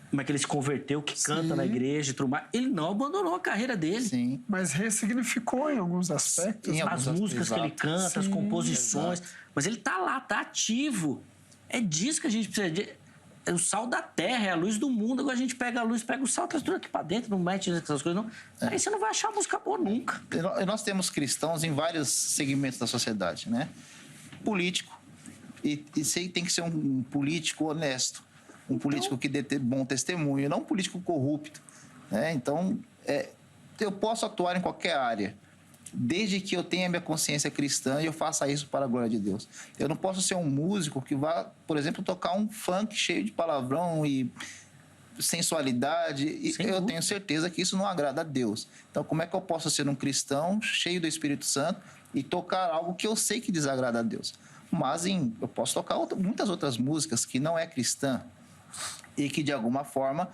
Mas que ele se converteu, que canta na igreja e tudo mais. Ele não abandonou a carreira dele.
Sim.
Mas ressignificou em alguns aspectos.
As músicas que ele canta, as composições. Mas ele tá lá, tá ativo. É disso que a gente precisa. É o sal da terra, é a luz do mundo. Agora a gente pega a luz, pega o sal, traz tudo aqui para dentro, não mete essas coisas, não. Aí você não vai achar música boa nunca.
E nós temos cristãos em vários segmentos da sociedade, né? Político. E isso tem que ser um político honesto. Um político que dê bom testemunho, não um político corrupto. Né? Então, eu posso atuar em qualquer área, desde que eu tenha minha consciência cristã e eu faça isso para a glória de Deus. Eu não posso ser um músico que vá, por exemplo, tocar um funk cheio de palavrão e sensualidade. E eu tenho certeza que isso não agrada a Deus. Então, como é que eu posso ser um cristão cheio do Espírito Santo e tocar algo que eu sei que desagrada a Deus? Mas eu posso tocar muitas outras músicas que não é cristã, e que, de alguma forma,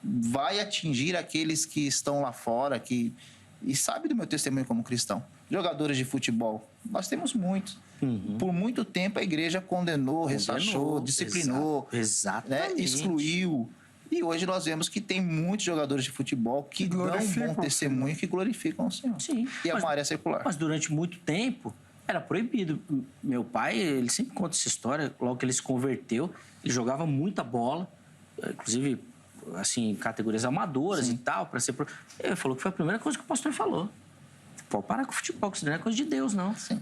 vai atingir aqueles que estão lá fora, e sabe do meu testemunho como cristão. Jogadores de futebol, nós temos muitos. Por muito tempo, a igreja condenou, ressachou, disciplinou, né? Excluiu. E hoje nós vemos que tem muitos jogadores de futebol que dão bom testemunho, que glorificam o Senhor.
Sim,
e é uma área secular.
Mas durante muito tempo era proibido. Meu pai, ele sempre conta essa história, logo que ele se converteu, ele jogava muita bola, inclusive, assim, em categorias amadoras e tal, para ser... Ele falou que foi a primeira coisa que o pastor falou. Pode parar com o futebol, que isso não é coisa de Deus, não.
Sim.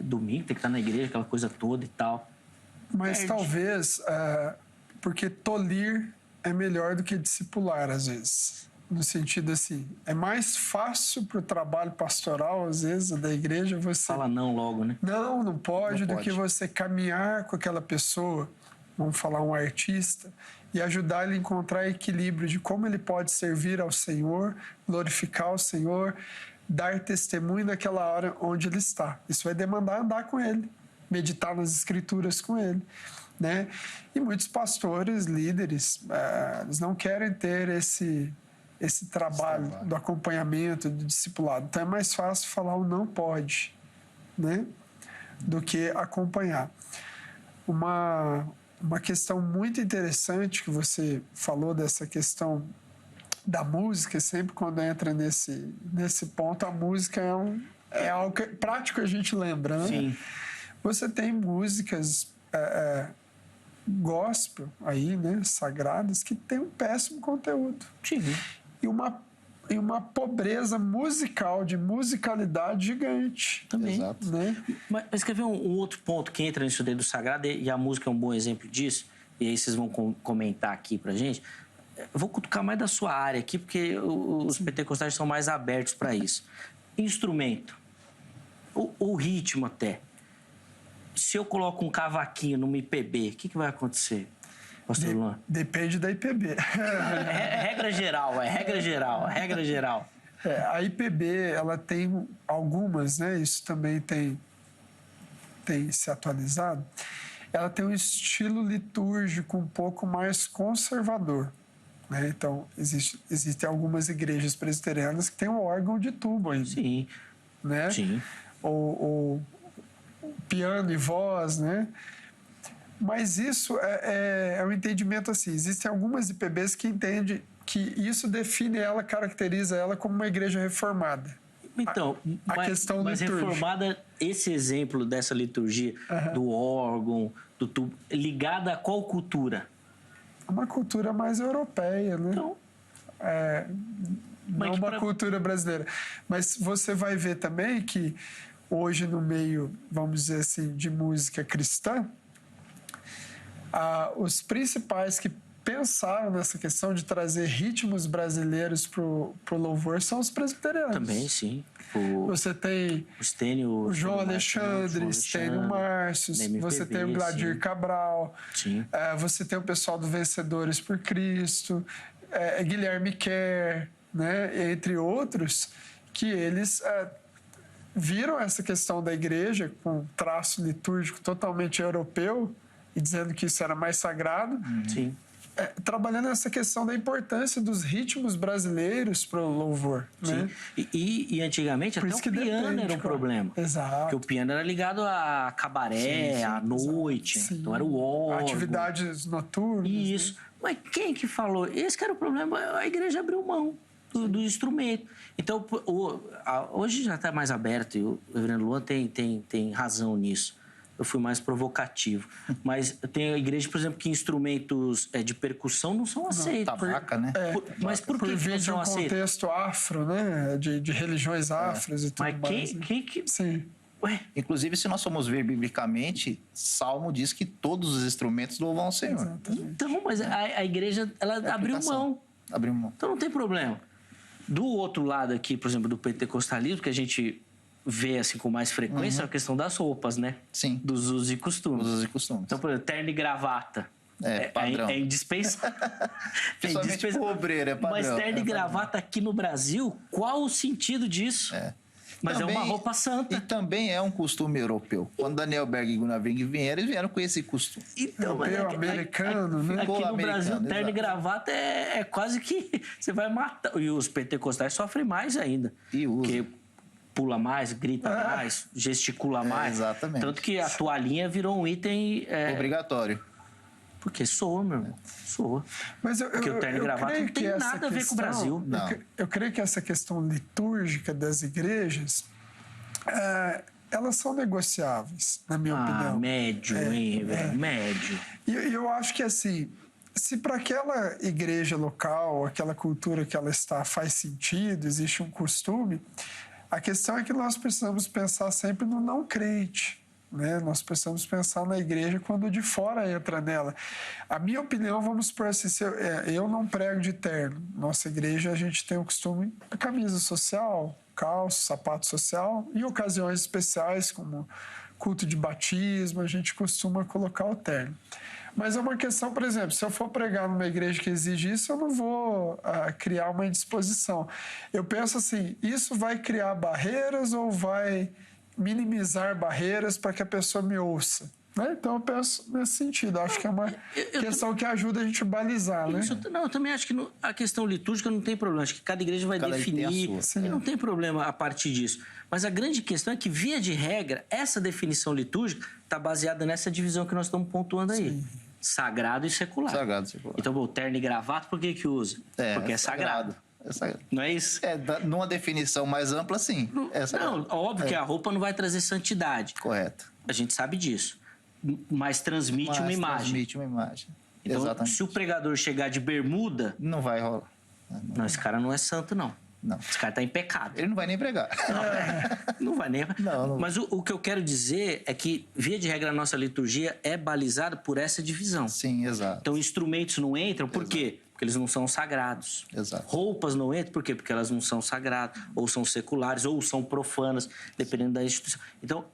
Domingo tem que estar na igreja, aquela coisa toda e tal.
Mas talvez, porque tolir é melhor do que discipular, às vezes. No sentido assim, é mais fácil para o trabalho pastoral, às vezes, da igreja, você...
Fala não logo, né?
Não pode, do que você caminhar com aquela pessoa, vamos falar um artista, e ajudar ele a encontrar equilíbrio de como ele pode servir ao Senhor, glorificar o Senhor, dar testemunho naquela hora onde ele está. Isso vai demandar andar com ele, meditar nas Escrituras com ele, né? E muitos pastores, líderes, eles não querem ter esse trabalho do acompanhamento, do discipulado. Então é mais fácil falar o não pode, né? Do que acompanhar. Uma questão muito interessante que você falou dessa questão da música, sempre quando entra nesse ponto, a música é algo prático, a gente lembra, né?
Sim.
Você tem músicas gospel aí, né, sagradas, que tem um péssimo conteúdo.
Sim.
E uma pobreza musical, de musicalidade gigante.
Também.
Exato.
Né?
Mas quer ver um outro ponto que entra nisso dentro do sagrado, e a música é um bom exemplo disso, e aí vocês vão comentar aqui pra gente. Eu vou cutucar mais da sua área aqui, porque os pentecostais são mais abertos para isso. Instrumento, o ritmo até. Se eu coloco um cavaquinho numa IPB, o que vai acontecer, pastor Luan?
Depende da IPB.
Regra geral.
A IPB, ela tem algumas, né? Isso também tem se atualizado. Ela tem um estilo litúrgico um pouco mais conservador. Né? Então, existem algumas igrejas presbiterianas que têm um órgão de tubo ainda.
Sim.
Né?
Sim.
Ou piano e voz, né? Mas isso é um entendimento assim. Existem algumas IPBs que entendem que isso define ela, caracteriza ela como uma igreja reformada.
Então,
questão
mas
litúrgica.
Reformada, esse exemplo dessa liturgia, do órgão, do tubo, ligada a qual cultura?
Uma cultura mais europeia, né?
Então,
não uma cultura brasileira. Mas você vai ver também que hoje no meio, vamos dizer assim, de música cristã, Os principais que pensaram nessa questão de trazer ritmos brasileiros pro louvor são os presbiterianos.
Também, sim.
Você tem
o Stênio,
o João Alexandre, Stênio Márcios, você tem o Gladir Cabral, você tem o pessoal do Vencedores por Cristo, Guilherme Kerr, né, entre outros, que eles viram essa questão da igreja com um traço litúrgico totalmente europeu e dizendo que isso era mais sagrado.
Sim.
Trabalhando essa questão da importância dos ritmos brasileiros para o louvor. Né?
E antigamente
Por
até o piano era um problema.
Exato.
Porque o piano era ligado a cabaré, à noite, então era o órgão.
Atividades noturnas.
Isso.
Né?
Mas quem que falou? Esse que era o problema, a igreja abriu mão do instrumento. Então, hoje já está mais aberto, e o reverendo Luan tem razão nisso. Eu fui mais provocativo. Mas tem a igreja, por exemplo, que instrumentos de percussão não são aceitos.
Tabaca, né?
Mas por que não são aceitos?
Por vir de um contexto afro, né? De religiões afros e tudo
mais.
Mas
quem que...
Sim.
Ué?
Inclusive, se nós formos ver biblicamente, Salmo diz que todos os instrumentos louvam ao Senhor.
Exatamente.
Então, mas a igreja, ela abriu mão.
Abriu mão.
Então não tem problema. Do outro lado aqui, por exemplo, do pentecostalismo, que a gente vê assim com mais frequência, é a questão das roupas, né?
Sim.
Dos usos e costumes.
Usos e costumes.
Então, por exemplo, terno e gravata.
Padrão.
É indispensável.
Principalmente pro obreiro, é padrão.
Mas terno e gravata aqui no Brasil, qual o sentido disso? Mas
também,
é uma roupa santa.
E também é um costume europeu. Quando Daniel Berg e Gunnar Wing vieram, eles vieram com esse costume.
Então,
americano, né?
Aqui no Brasil, terno
exato.
e gravata é quase que você vai matar. E os pentecostais sofrem mais ainda.
E usa.
Porque pula mais, grita mais, gesticula mais.
Exatamente.
Tanto que a toalhinha virou um item...
obrigatório.
Porque soa, meu irmão. Soa.
Mas
porque o terno e gravata não tem nada a ver com o Brasil.
Eu creio que essa questão litúrgica das igrejas, elas são negociáveis, na minha opinião.
Médio, hein, velho? Médio.
E eu acho que, assim, se para aquela igreja local, aquela cultura que ela está, faz sentido, existe um costume, a questão é que nós precisamos pensar sempre no não crente. Né? Nós precisamos pensar na igreja quando o de fora entra nela. A minha opinião, vamos supor assim, eu não prego de terno. Nossa igreja, a gente tem o costume de camisa social, calça, sapato social. Em ocasiões especiais, como culto de batismo, a gente costuma colocar o terno. Mas é uma questão, por exemplo, se eu for pregar numa igreja que exige isso, eu não vou criar uma indisposição. Eu penso assim, isso vai criar barreiras ou vai minimizar barreiras para que a pessoa me ouça? Né? Então eu penso nesse sentido. Acho que é uma questão que ajuda a gente a balizar. Né?
Eu também acho que a questão litúrgica não tem problema. Acho que cada igreja vai definir. E não tem problema a partir disso. Mas a grande questão é que, via de regra, essa definição litúrgica está baseada nessa divisão que nós estamos pontuando aí. Sim. Sagrado e secular.
Sagrado e secular.
Então, o terno e gravata, por que usa? Porque é sagrado. Não é isso?
Numa definição mais ampla, sim.
Não, óbvio que a roupa não vai trazer santidade.
Correto.
A gente sabe disso. Mas transmite uma imagem.
Transmite uma imagem.
Então,
exatamente.
Se o pregador chegar de bermuda...
Não vai rolar.
Não, esse cara não é santo, não.
Não.
Esse cara está em pecado.
Ele não vai nem pregar.
Não vai nem...
Não.
Mas o que eu quero dizer é que, via de regra, a nossa liturgia é balizada por essa divisão.
Sim, exato.
Então, instrumentos não entram, por quê? Porque eles não são sagrados.
Exato.
Roupas não entram, por quê? Porque elas não são sagradas, ou são seculares, ou são profanas, dependendo da instituição. Então,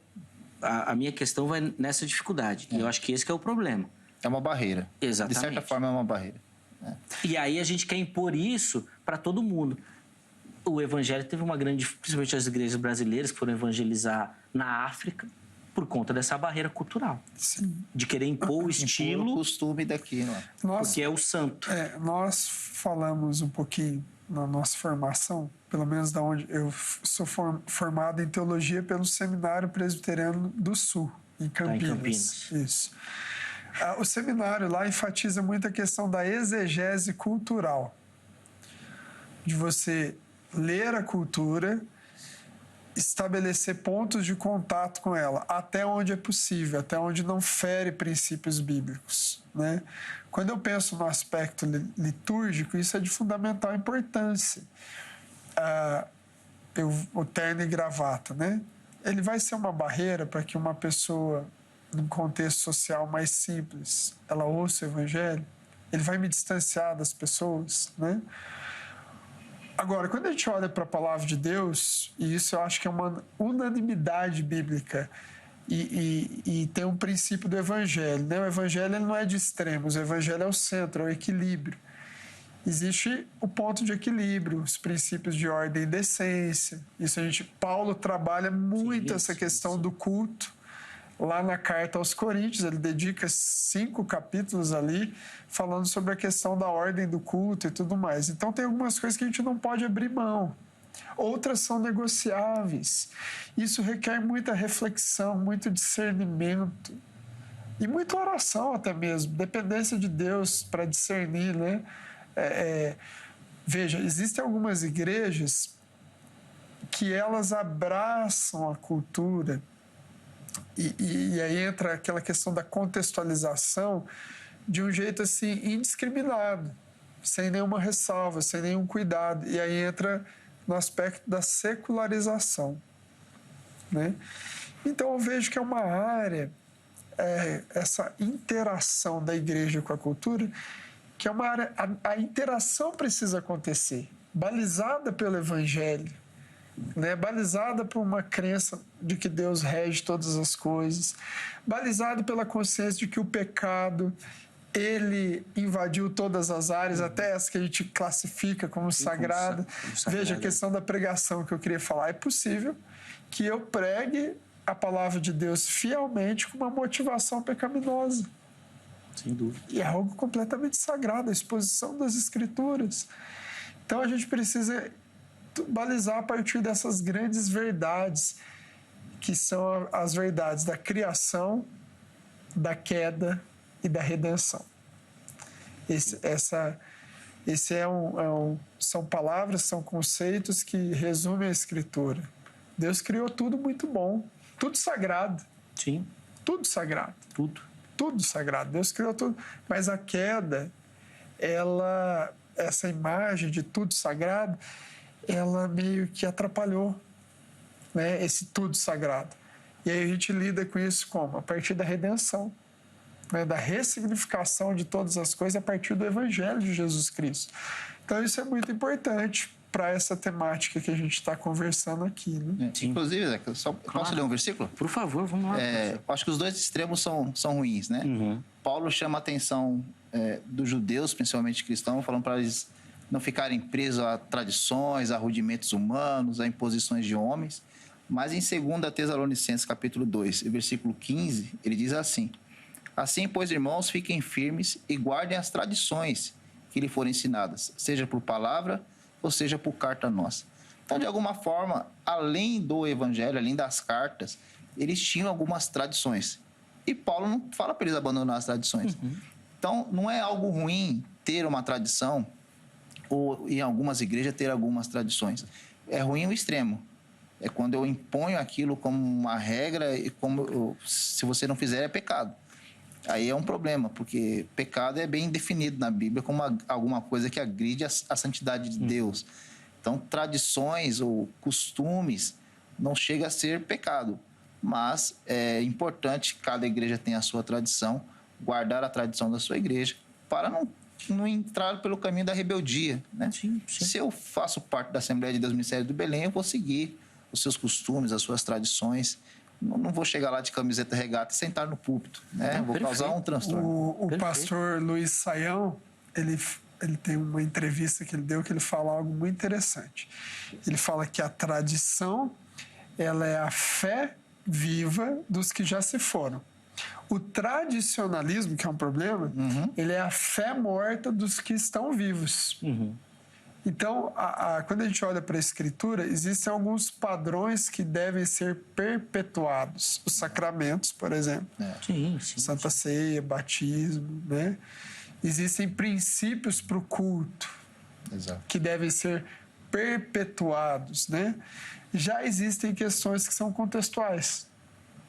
a minha questão vai nessa dificuldade. E eu acho que esse que é o problema.
É uma barreira.
Exatamente.
De certa forma, é uma barreira.
E aí a gente quer impor isso para todo mundo. O evangelho teve uma grande... Principalmente as igrejas brasileiras que foram evangelizar na África por conta dessa barreira cultural.
Sim.
De querer impor o estilo...
Impor o costume daqui, não é?
Porque é o santo.
Nós falamos um pouquinho na nossa formação, pelo menos da onde eu sou formado em teologia pelo Seminário Presbiteriano do Sul, em Campinas.
Tá em Campinas.
Isso. O seminário lá enfatiza muito a questão da exegese cultural, de você ler a cultura, estabelecer pontos de contato com ela, até onde é possível, até onde não fere princípios bíblicos, né? Quando eu penso no aspecto litúrgico, isso é de fundamental importância. O terno e gravata, né? Ele vai ser uma barreira para que uma pessoa num contexto social mais simples, ela ouça o evangelho, ele vai me distanciar das pessoas, né? Agora, quando a gente olha para a palavra de Deus, e isso eu acho que é uma unanimidade bíblica, e tem um princípio do evangelho, né? O evangelho ele não é de extremos, o evangelho é o centro, é o equilíbrio. Existe o ponto de equilíbrio, os princípios de ordem e decência. Paulo trabalha muito essa questão do culto. Lá na carta aos Coríntios, ele dedica 5 capítulos ali falando sobre a questão da ordem do culto e tudo mais. Então tem algumas coisas que a gente não pode abrir mão. Outras são negociáveis. Isso requer muita reflexão, muito discernimento e muita oração até mesmo, dependência de Deus para discernir, né? Veja, existem algumas igrejas que elas abraçam a cultura e aí entra aquela questão da contextualização de um jeito assim indiscriminado, sem nenhuma ressalva, sem nenhum cuidado. E aí entra no aspecto da secularização, né? Então eu vejo que é uma área, essa interação da igreja com a cultura, que é uma área, a interação precisa acontecer, balizada pelo evangelho, né? Balizada por uma crença de que Deus rege todas as coisas, balizado pela consciência de que o pecado ele invadiu todas as áreas, até as que a gente classifica como sagrada. Veja, a questão da pregação que eu queria falar. É possível que eu pregue a palavra de Deus fielmente com uma motivação pecaminosa.
Sem dúvida.
E é algo completamente sagrado, a exposição das Escrituras. Então a gente precisa balizar a partir dessas grandes verdades, que são as verdades da criação, da queda e da redenção. São palavras, são conceitos que resumem a Escritura. Deus criou tudo muito bom, tudo sagrado.
Sim.
Tudo sagrado. Tudo sagrado. Deus criou tudo. Mas a queda, essa imagem de tudo sagrado, ela meio que atrapalhou, né, esse tudo sagrado. E aí a gente lida com isso como? A partir da redenção, né, da ressignificação de todas as coisas a partir do Evangelho de Jesus Cristo. Então isso é muito importante para essa temática que a gente está conversando aqui, né?
Inclusive, posso ler um versículo?
Por favor, vamos lá.
Acho que os dois extremos são ruins, né?
Uhum.
Paulo chama a atenção dos judeus, principalmente cristãos, falando para eles não ficarem presos a tradições, a rudimentos humanos, a imposições de homens. Mas em 2 Tessalonicenses, capítulo 2, versículo 15, ele diz assim: assim, pois, irmãos, fiquem firmes e guardem as tradições que lhe foram ensinadas, seja por palavra ou seja por carta nossa. Então, de alguma forma, além do evangelho, além das cartas, eles tinham algumas tradições. E Paulo não fala para eles abandonar as tradições. Uhum. Então, não é algo ruim ter uma tradição, ou em algumas igrejas ter algumas tradições. É ruim o extremo. É quando eu imponho aquilo como uma regra e se você não fizer é pecado. Aí é um problema, porque pecado é bem definido na Bíblia como alguma coisa que agride a santidade de Deus. Então, tradições ou costumes não chega a ser pecado, mas é importante que cada igreja tenha a sua tradição, guardar a tradição da sua igreja, para não entrar pelo caminho da rebeldia, né? Sim. Se eu faço parte da Assembleia de Deus Ministério do Belém, eu vou seguir os seus costumes, as suas tradições. Não vou chegar lá de camiseta regata e sentar no púlpito, né? Vou causar um transtorno.
O pastor Luiz Saião, ele tem uma entrevista que ele deu que ele fala algo muito interessante. Ele fala que a tradição, ela é a fé viva dos que já se foram. O tradicionalismo, que é um problema, ele é a fé morta dos que estão vivos. Uhum. Então, quando a gente olha para a Escritura, existem alguns padrões que devem ser perpetuados. Os sacramentos, por exemplo.
Sim.
Santa Ceia, batismo, né? Existem princípios para o culto.
Exato.
Que devem ser perpetuados, né? Já existem questões que são contextuais.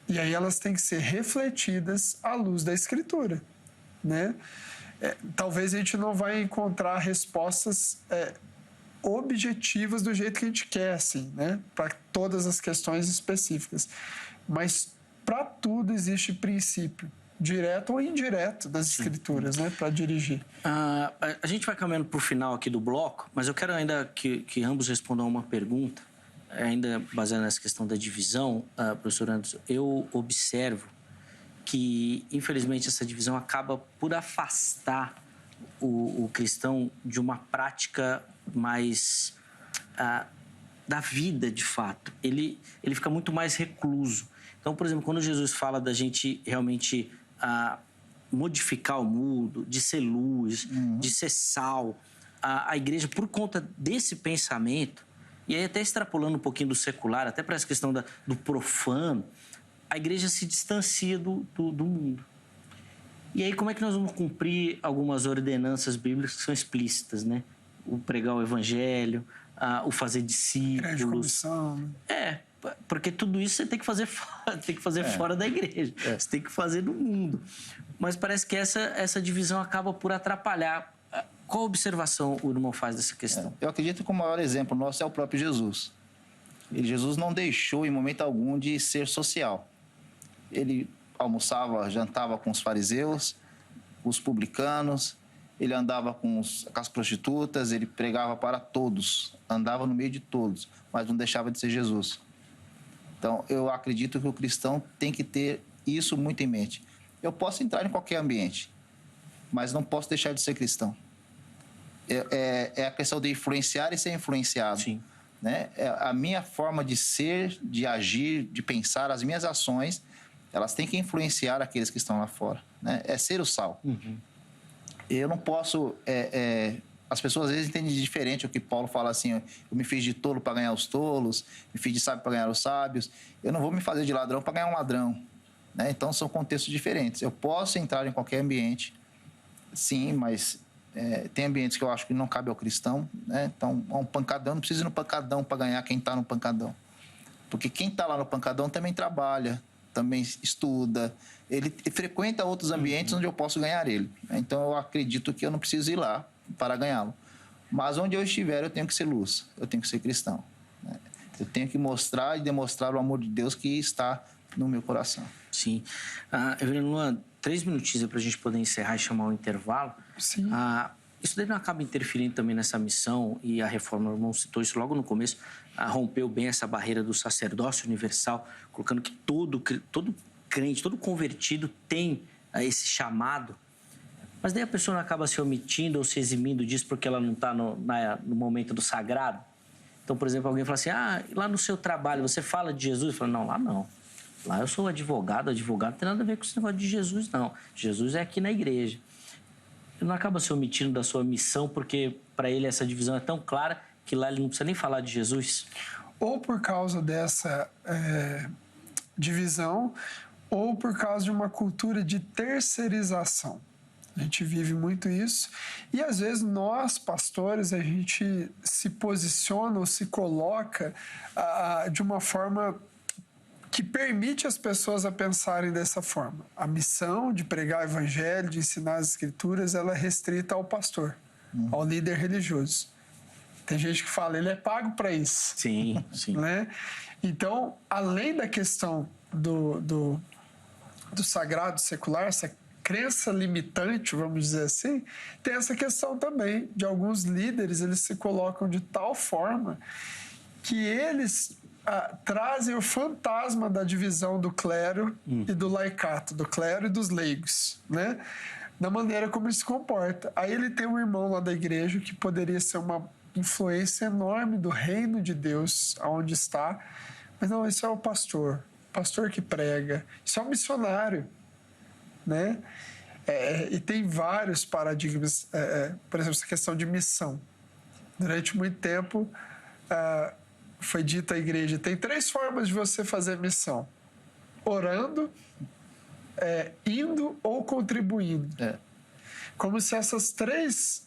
E aí elas têm que ser refletidas à luz da Escritura, né? Talvez a gente não vai encontrar respostas objetivas do jeito que a gente quer, assim, né? Para todas as questões específicas. Mas para tudo existe princípio, direto ou indireto das Escrituras, né, para dirigir.
A gente vai caminhando para o final aqui do bloco, mas eu quero ainda que ambos respondam uma pergunta, ainda baseada nessa questão da divisão, professor Anderson. Eu observo que, infelizmente, essa divisão acaba por afastar o cristão de uma prática mais da vida, de fato. Ele fica muito mais recluso. Então, por exemplo, quando Jesus fala da gente realmente modificar o mundo, de ser luz, de ser sal, a igreja, por conta desse pensamento, e aí até extrapolando um pouquinho do secular, até para essa questão do profano, a igreja se distancia do mundo. E aí como é que nós vamos cumprir algumas ordenanças bíblicas que são explícitas, né? O pregar o evangelho, o fazer discípulos.
Grande comissão, né?
Porque tudo isso você tem que fazer fora da igreja. Você tem que fazer no mundo. Mas parece que essa divisão acaba por atrapalhar. Qual observação o irmão faz dessa questão?
Eu acredito que o maior exemplo nosso é o próprio Jesus. Jesus não deixou em momento algum de ser social. Ele almoçava, jantava com os fariseus, os publicanos, ele andava com as prostitutas, ele pregava para todos, andava no meio de todos, mas não deixava de ser Jesus. Então, eu acredito que o cristão tem que ter isso muito em mente. Eu posso entrar em qualquer ambiente, mas não posso deixar de ser cristão. É a questão de influenciar e ser influenciado.
Sim.
Né? A minha forma de ser, de agir, de pensar, as minhas ações, elas têm que influenciar aqueles que estão lá fora. Né? É ser o sal. Eu não posso... as pessoas às vezes entendem diferente o que Paulo fala assim: eu me fiz de tolo para ganhar os tolos, me fiz de sábio para ganhar os sábios. Eu não vou me fazer de ladrão para ganhar um ladrão. Né? Então, são contextos diferentes. Eu posso entrar em qualquer ambiente, sim, mas tem ambientes que eu acho que não cabe ao cristão. Né? Então, um pancadão, não precisa ir no pancadão para ganhar quem está no pancadão. Porque quem está lá no pancadão também trabalha, também estuda, ele frequenta outros ambientes onde eu posso ganhar ele. Então, eu acredito que eu não preciso ir lá para ganhá-lo. Mas onde eu estiver, eu tenho que ser luz, eu tenho que ser cristão. Né? Eu tenho que mostrar e demonstrar o amor de Deus que está no meu coração.
Sim. Reverendo Luan, 3 minutinhos para a gente poder encerrar e chamar o intervalo.
Sim.
Isso daí não acaba interferindo também nessa missão, e a reforma, o irmão citou isso logo no começo, rompeu bem essa barreira do sacerdócio universal, colocando que todo crente, todo convertido tem esse chamado. Mas daí a pessoa não acaba se omitindo ou se eximindo disso porque ela não está no momento do sagrado. Então, por exemplo, alguém fala assim: lá no seu trabalho você fala de Jesus? Eu falo: não, lá não. Lá eu sou advogado não tem nada a ver com esse negócio de Jesus, não. Jesus é aqui na igreja. Ele não acaba se omitindo da sua missão porque para ele essa divisão é tão clara que lá ele não precisa nem falar de Jesus?
Ou por causa dessa divisão, ou por causa de uma cultura de terceirização. A gente vive muito isso. E, às vezes, nós, pastores, a gente se posiciona ou se coloca de uma forma que permite as pessoas a pensarem dessa forma. A missão de pregar o evangelho, de ensinar as escrituras, ela é restrita ao pastor, ao líder religioso. Tem gente que fala: ele é pago para isso.
Sim, sim.
Né? Então, além da questão do sagrado secular, essa crença limitante, vamos dizer assim, tem essa questão também de alguns líderes, eles se colocam de tal forma que eles trazem o fantasma da divisão do clero e do laicato, do clero e dos leigos, né? Da maneira como ele se comporta. Aí ele tem um irmão lá da igreja que poderia ser uma influência enorme do reino de Deus aonde está, mas não, isso é o pastor que prega, isso é um missionário, né? E tem vários paradigmas, por exemplo, essa questão de missão. Durante muito tempo foi dito à igreja: tem 3 formas de você fazer missão: orando, indo ou contribuindo. Como se essas 3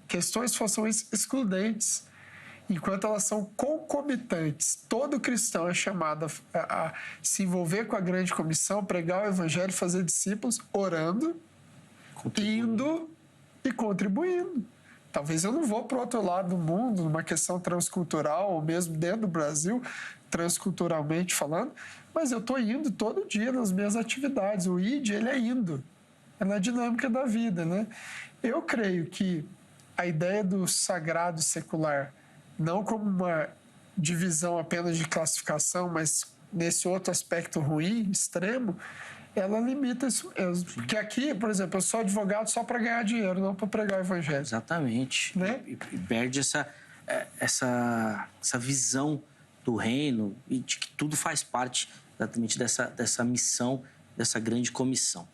questões fossem excludentes, enquanto elas são concomitantes. Todo cristão é chamado a se envolver com a grande comissão, pregar o evangelho, fazer discípulos, orando, indo e contribuindo. Talvez eu não vou para o outro lado do mundo, numa questão transcultural, ou mesmo dentro do Brasil, transculturalmente falando, mas eu estou indo todo dia nas minhas atividades. O id, ele é indo, é na dinâmica da vida, né? Eu creio que a ideia do sagrado e secular, não como uma divisão apenas de classificação, mas nesse outro aspecto ruim, extremo, ela limita isso mesmo. Porque aqui, por exemplo, eu sou advogado só para ganhar dinheiro, não para pregar o evangelho.
Exatamente.
Né?
E perde essa visão do reino e de que tudo faz parte exatamente dessa missão, dessa grande comissão.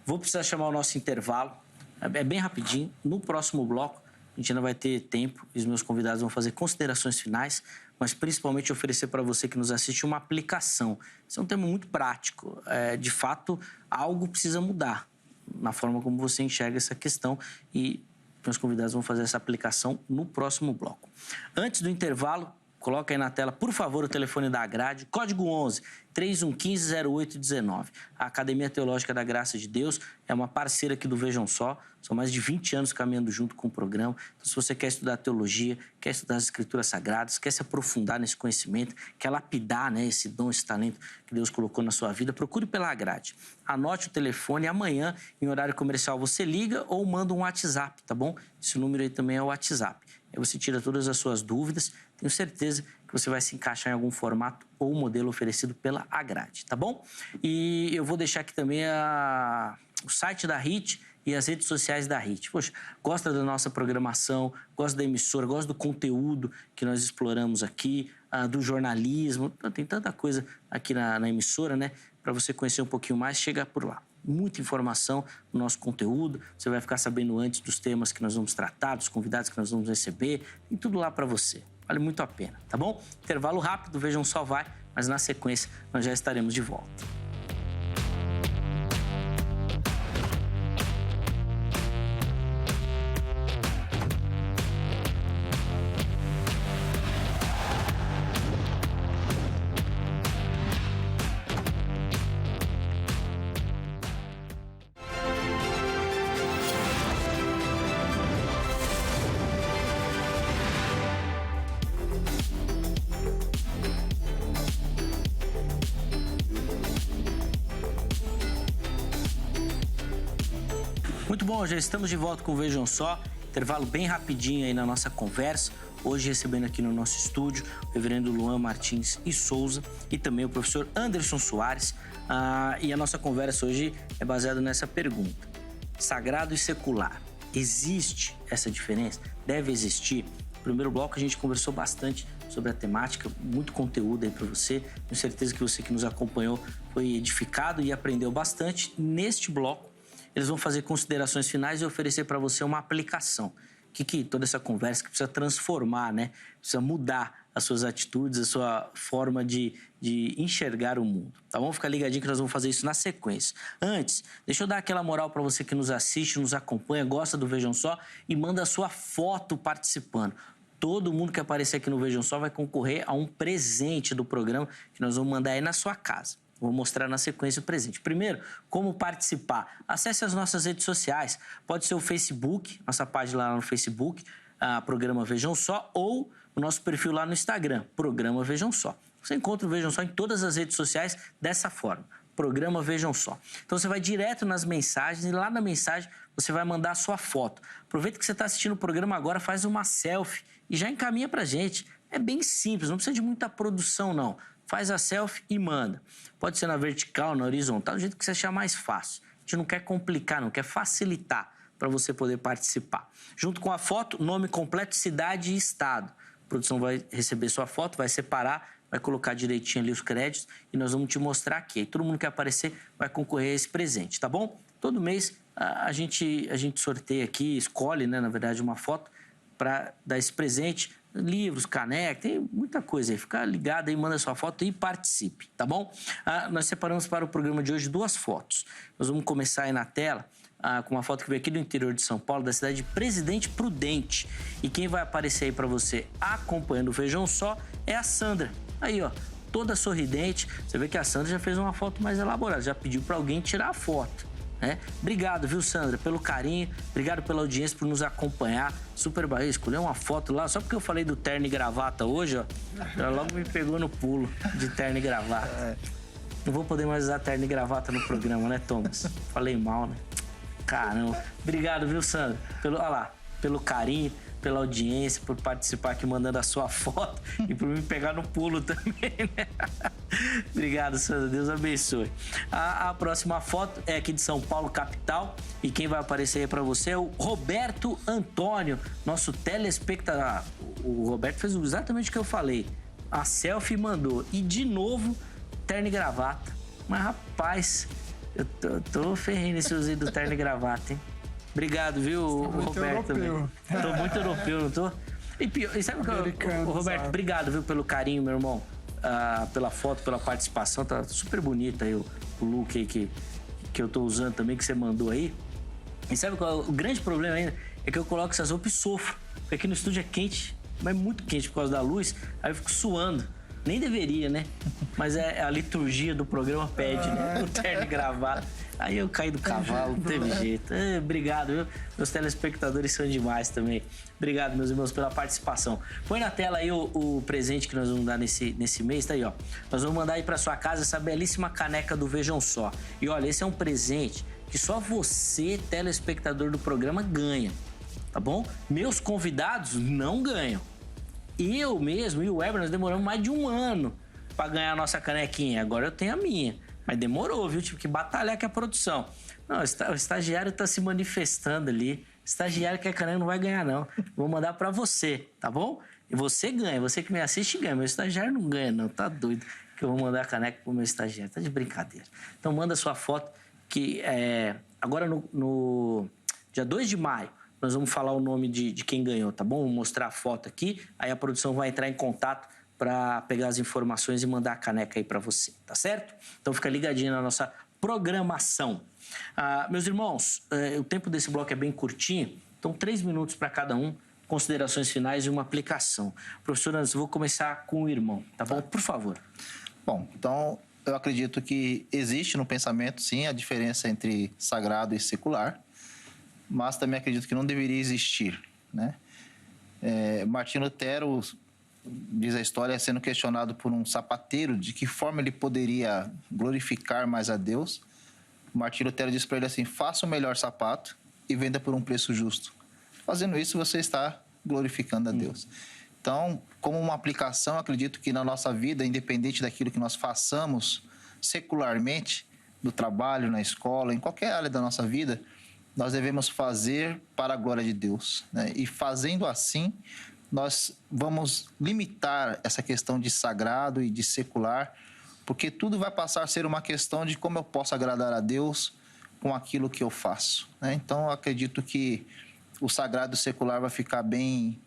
Vou precisar chamar o nosso intervalo. É bem rapidinho. No próximo bloco, a gente ainda vai ter tempo e os meus convidados vão fazer considerações finais, mas principalmente oferecer para você que nos assiste uma aplicação. Isso é um tema muito prático. De fato, algo precisa mudar na forma como você enxerga essa questão e meus convidados vão fazer essa aplicação no próximo bloco. Antes do intervalo, coloca aí na tela, por favor, o telefone da Agrade, código 11 3115-0819. A Academia Teológica da Graça de Deus é uma parceira aqui do Vejam Só. São mais de 20 anos caminhando junto com o programa. Então, se você quer estudar teologia, quer estudar as Escrituras Sagradas, quer se aprofundar nesse conhecimento, quer lapidar, né, esse dom, esse talento que Deus colocou na sua vida, procure pela Agrade. Anote o telefone, amanhã, em horário comercial, você liga ou manda um WhatsApp, tá bom? Esse número aí também é o WhatsApp. Aí você tira todas as suas dúvidas. Tenho certeza que você vai se encaixar em algum formato ou modelo oferecido pela Agrade, tá bom? E eu vou deixar aqui também o site da HIT e as redes sociais da HIT. Poxa, gosta da nossa programação, gosta da emissora, gosta do conteúdo que nós exploramos aqui, do jornalismo. Tem tanta coisa aqui na emissora, né? Para você conhecer um pouquinho mais, chega por lá. Muita informação no nosso conteúdo. Você vai ficar sabendo antes dos temas que nós vamos tratar, dos convidados que nós vamos receber. Tem tudo lá para você. Vale muito a pena, tá bom? Intervalo rápido, Vejam Só vai, mas na sequência nós já estaremos de volta. Muito bom, já estamos de volta com o Vejam Só. Intervalo bem rapidinho aí na nossa conversa. Hoje recebendo aqui no nosso estúdio o reverendo Luan Martins e Souza e também o professor Anderson Soares. E a nossa conversa hoje é baseada nessa pergunta. Sagrado e secular. Existe essa diferença? Deve existir? No primeiro bloco a gente conversou bastante sobre a temática, muito conteúdo aí para você. Tenho certeza que você que nos acompanhou foi edificado e aprendeu bastante. Neste bloco, eles vão fazer considerações finais e oferecer para você uma aplicação. Que toda essa conversa que precisa transformar, né? Precisa mudar as suas atitudes, a sua forma de enxergar o mundo. Tá bom? Fica ligadinho que nós vamos fazer isso na sequência. Antes, deixa eu dar aquela moral para você que nos assiste, nos acompanha, gosta do Vejam Só e manda a sua foto participando. Todo mundo que aparecer aqui no Vejam Só vai concorrer a um presente do programa que nós vamos mandar aí na sua casa. Vou mostrar na sequência o presente. Primeiro, como participar? Acesse as nossas redes sociais. Pode ser o Facebook, nossa página lá no Facebook, Programa Vejam Só, ou o nosso perfil lá no Instagram, Programa Vejam Só. Você encontra o Vejam Só em todas as redes sociais dessa forma, Programa Vejam Só. Então você vai direto nas mensagens e lá na mensagem você vai mandar a sua foto. Aproveita que você está assistindo o programa agora, faz uma selfie e já encaminha pra gente. É bem simples, não precisa de muita produção não. Faz a selfie e manda. Pode ser na vertical, na horizontal, do jeito que você achar mais fácil. A gente não quer complicar, não quer facilitar para você poder participar. Junto com a foto, nome completo, cidade e estado. A produção vai receber sua foto, vai separar, vai colocar direitinho ali os créditos e nós vamos te mostrar aqui. Aí todo mundo que aparecer vai concorrer a esse presente, tá bom? Todo mês a gente sorteia aqui, escolhe, né, na verdade, uma foto para dar esse presente. Livros, caneca, tem muita coisa aí. Fica ligado aí, manda sua foto e participe, tá bom? Nós separamos para o programa de hoje 2 fotos. Nós vamos começar aí na tela com uma foto que veio aqui do interior de São Paulo, da cidade de Presidente Prudente. E quem vai aparecer aí para você acompanhando o Vejam Só é a Sandra. Aí, ó, toda sorridente. Você vê que a Sandra já fez uma foto mais elaborada, já pediu para alguém tirar a foto. né? Obrigado, viu, Sandra, pelo carinho, obrigado pela audiência, por nos acompanhar. Super Bahia, escolheu uma foto lá, só porque eu falei do terno e gravata hoje, ó, já logo me pegou no pulo de terno e gravata. Não vou poder mais usar terno e gravata no programa, né, Thomas? Falei mal, né? Caramba. Obrigado, viu, Sandra? Pelo carinho, pela audiência, por participar aqui mandando a sua foto e por me pegar no pulo também, né? Obrigado, Sandra. Deus abençoe. A próxima foto é aqui de São Paulo, capital. E quem vai aparecer aí pra você é o Roberto Antônio, nosso telespectador. O Roberto fez exatamente o que eu falei. A selfie mandou. E de novo, terno e gravata. Mas, rapaz, eu tô ferrando nesse uso do terno e gravata, hein? Obrigado, viu, Roberto? Também. Tô muito europeu, não tô? E sabe o que, Roberto, sabe? Obrigado, viu, pelo carinho, meu irmão. Pela foto, pela participação. Tá super bonito aí o look aí que eu tô usando também, que você mandou aí. E sabe qual é o grande problema ainda? É que eu coloco essas roupas e sofro. Porque aqui no estúdio é quente, mas é muito quente por causa da luz. Aí eu fico suando. Nem deveria, né? Mas a liturgia do programa pede, né? O terno e gravata. Aí eu caí do cavalo, não teve jeito. Obrigado, viu? Meus telespectadores são demais também. Obrigado, meus irmãos, pela participação. Põe na tela aí o presente que nós vamos dar nesse mês, tá aí, ó. Nós vamos mandar aí pra sua casa essa belíssima caneca do Vejam Só. E olha, esse é um presente que só você, telespectador do programa, ganha, tá bom? Meus convidados não ganham. Eu mesmo e o Weber, nós demoramos mais de 1 ano pra ganhar a nossa canequinha. Agora eu tenho a minha. Mas demorou, viu? Tive que batalhar com a produção. Não, o estagiário tá se manifestando ali. Estagiário que a caneca não vai ganhar, não. Vou mandar pra você, tá bom? E você ganha. Você que me assiste ganha. Meu estagiário não ganha, não. Tá doido que eu vou mandar a caneca pro meu estagiário. Tá de brincadeira. Então manda sua foto que agora no dia 2 de maio, nós vamos falar o nome de quem ganhou, tá bom? Vou mostrar a foto aqui, aí a produção vai entrar em contato para pegar as informações e mandar a caneca aí para você, tá certo? Então fica ligadinho na nossa programação. Meus irmãos, o tempo desse bloco é bem curtinho, então 3 minutos para cada um, considerações finais e uma aplicação. Professor Anderson, vou começar com o irmão, tá bom? Por favor.
Bom, então eu acredito que existe no pensamento, sim, a diferença entre sagrado e secular, mas também acredito que não deveria existir, né? Martinho Lutero, diz a história, sendo questionado por um sapateiro de que forma ele poderia glorificar mais a Deus. Martinho Lutero disse para ele assim: faça o melhor sapato e venda por um preço justo. Fazendo isso, você está glorificando a Deus. Então, como uma aplicação, acredito que na nossa vida, independente daquilo que nós façamos secularmente, no trabalho, na escola, em qualquer área da nossa vida, nós devemos fazer para a glória de Deus, né? E fazendo assim, nós vamos limitar essa questão de sagrado e de secular, porque tudo vai passar a ser uma questão de como eu posso agradar a Deus com aquilo que eu faço, né? Então, eu acredito que o sagrado e o secular vai ficar bem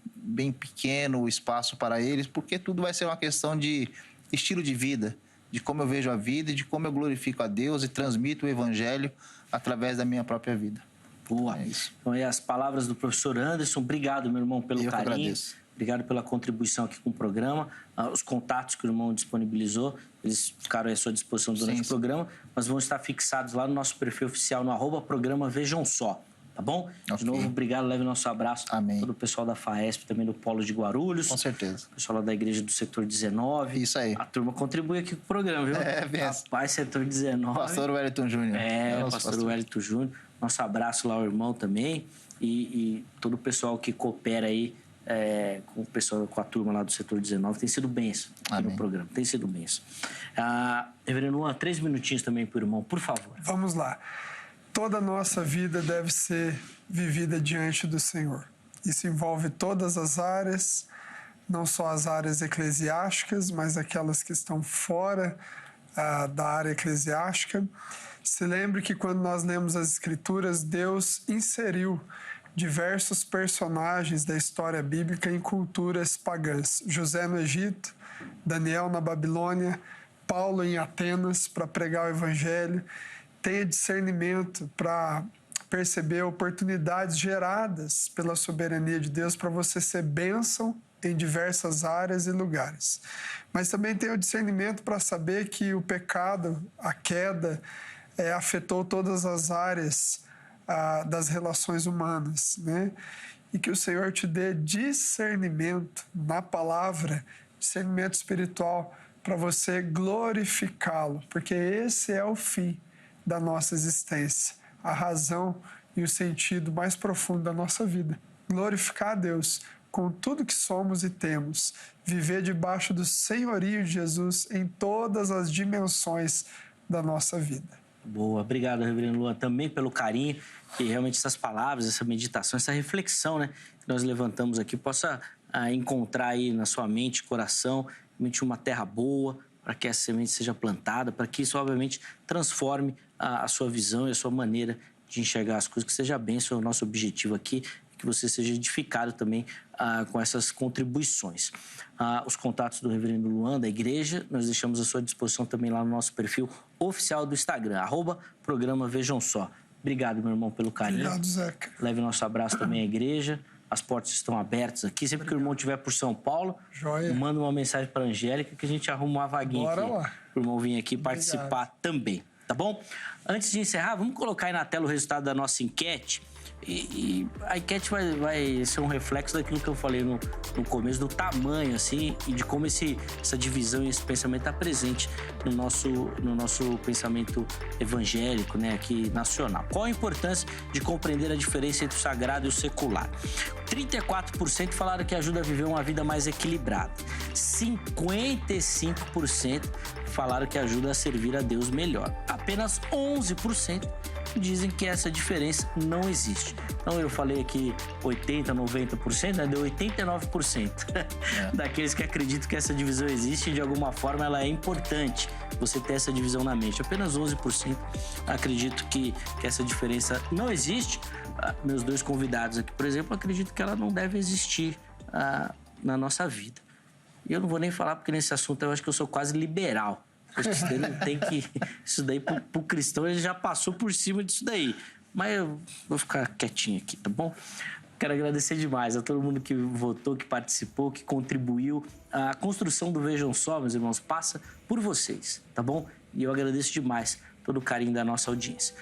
pequeno o espaço para eles, porque tudo vai ser uma questão de estilo de vida, de como eu vejo a vida e de como eu glorifico a Deus e transmito o Evangelho através da minha própria vida.
Boa. Então, aí as palavras do professor Anderson. Obrigado, meu irmão, pelo carinho.
Agradeço.
Obrigado pela contribuição aqui com o programa. Os contatos que o irmão disponibilizou, eles ficaram à sua disposição durante o programa, mas vão estar fixados lá no nosso perfil oficial, no @programa Vejam Só. Tá bom?
Okay.
De novo, obrigado. Leve nosso abraço.
Amém.
Todo o pessoal da FAESP, também do Polo de Guarulhos.
Com certeza.
O pessoal lá da Igreja do Setor 19.
Isso aí.
A turma contribui aqui com o programa, viu?
Benção.
Rapaz, Setor 19.
Pastor Wellington Júnior.
Pastor Wellington Júnior. Nosso abraço lá ao irmão também. E todo o pessoal que coopera aí com o pessoal, com a turma lá do Setor 19. Tem sido bênção aqui no programa. Tem sido bênção. Reverendo Luan, 3 minutinhos também pro irmão, por favor.
Vamos lá. Toda a nossa vida deve ser vivida diante do Senhor. Isso envolve todas as áreas, não só as áreas eclesiásticas, mas aquelas que estão fora da área eclesiástica. Se lembre que quando nós lemos as Escrituras, Deus inseriu diversos personagens da história bíblica em culturas pagãs. José no Egito, Daniel na Babilônia, Paulo em Atenas para pregar o Evangelho. Tenha discernimento para perceber oportunidades geradas pela soberania de Deus para você ser bênção em diversas áreas e lugares. Mas também tenha o discernimento para saber que o pecado, a queda, afetou todas as áreas das relações humanas, né? E que o Senhor te dê discernimento na palavra, discernimento espiritual, para você glorificá-lo, porque esse é o fim da nossa existência, a razão e o sentido mais profundo da nossa vida. Glorificar a Deus com tudo que somos e temos, viver debaixo do senhorio de Jesus em todas as dimensões da nossa vida.
Boa, obrigado, Reverendo Luan, também pelo carinho, e realmente essas palavras, essa meditação, essa reflexão, né, que nós levantamos aqui, possa encontrar aí na sua mente, coração, realmente uma terra boa, para que essa semente seja plantada, para que isso, obviamente, transforme a sua visão e a sua maneira de enxergar as coisas, que seja bênção, é o nosso objetivo aqui, que você seja edificado também com essas contribuições. Os contatos do Reverendo Luan, da igreja, nós deixamos à sua disposição também lá no nosso perfil oficial do Instagram, @programa Vejam Só. Obrigado, meu irmão, pelo carinho.
Obrigado, Zeca.
Leve nosso abraço também à igreja. As portas estão abertas aqui. Sempre que o irmão estiver por São Paulo,
Joia.
manda uma mensagem para a Angélica que a gente arruma uma vaguinha
Bora
aqui.
lá.
Para o irmão vir aqui participar também, tá bom? Antes de encerrar, vamos colocar aí na tela o resultado da nossa enquete. E a enquete vai ser um reflexo daquilo que eu falei no começo, do tamanho, assim, e de como essa divisão e esse pensamento está presente no nosso pensamento evangélico, né, aqui nacional. Qual a importância de compreender a diferença entre o sagrado e o secular? 34% falaram que ajuda a viver uma vida mais equilibrada. 55% falaram que ajuda a servir a Deus melhor. Apenas 11% dizem que essa diferença não existe. Então eu falei aqui 80%, 90%, né? Deu 89% daqueles que acreditam que essa divisão existe e de alguma forma ela é importante você ter essa divisão na mente. Apenas 11% acredito que essa diferença não existe. Meus dois convidados aqui, por exemplo, acredito que ela não deve existir na nossa vida. E eu não vou nem falar porque nesse assunto eu acho que eu sou quase liberal. Isso daí não tem que... Isso daí pro cristão ele já passou por cima disso daí. Mas eu vou ficar quietinho aqui, tá bom? Quero agradecer demais a todo mundo que votou, que participou, que contribuiu. A construção do Vejam Só, meus irmãos, passa por vocês, tá bom? E eu agradeço demais todo o carinho da nossa audiência.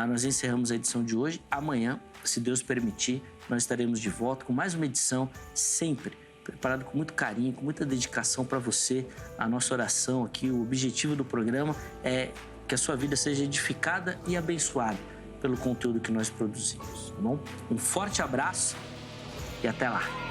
Nós encerramos a edição de hoje. Amanhã, se Deus permitir, nós estaremos de volta com mais uma edição, sempre preparado com muito carinho, com muita dedicação para você. A nossa oração aqui, o objetivo do programa é que a sua vida seja edificada e abençoada pelo conteúdo que nós produzimos, tá bom? Um forte abraço e até lá!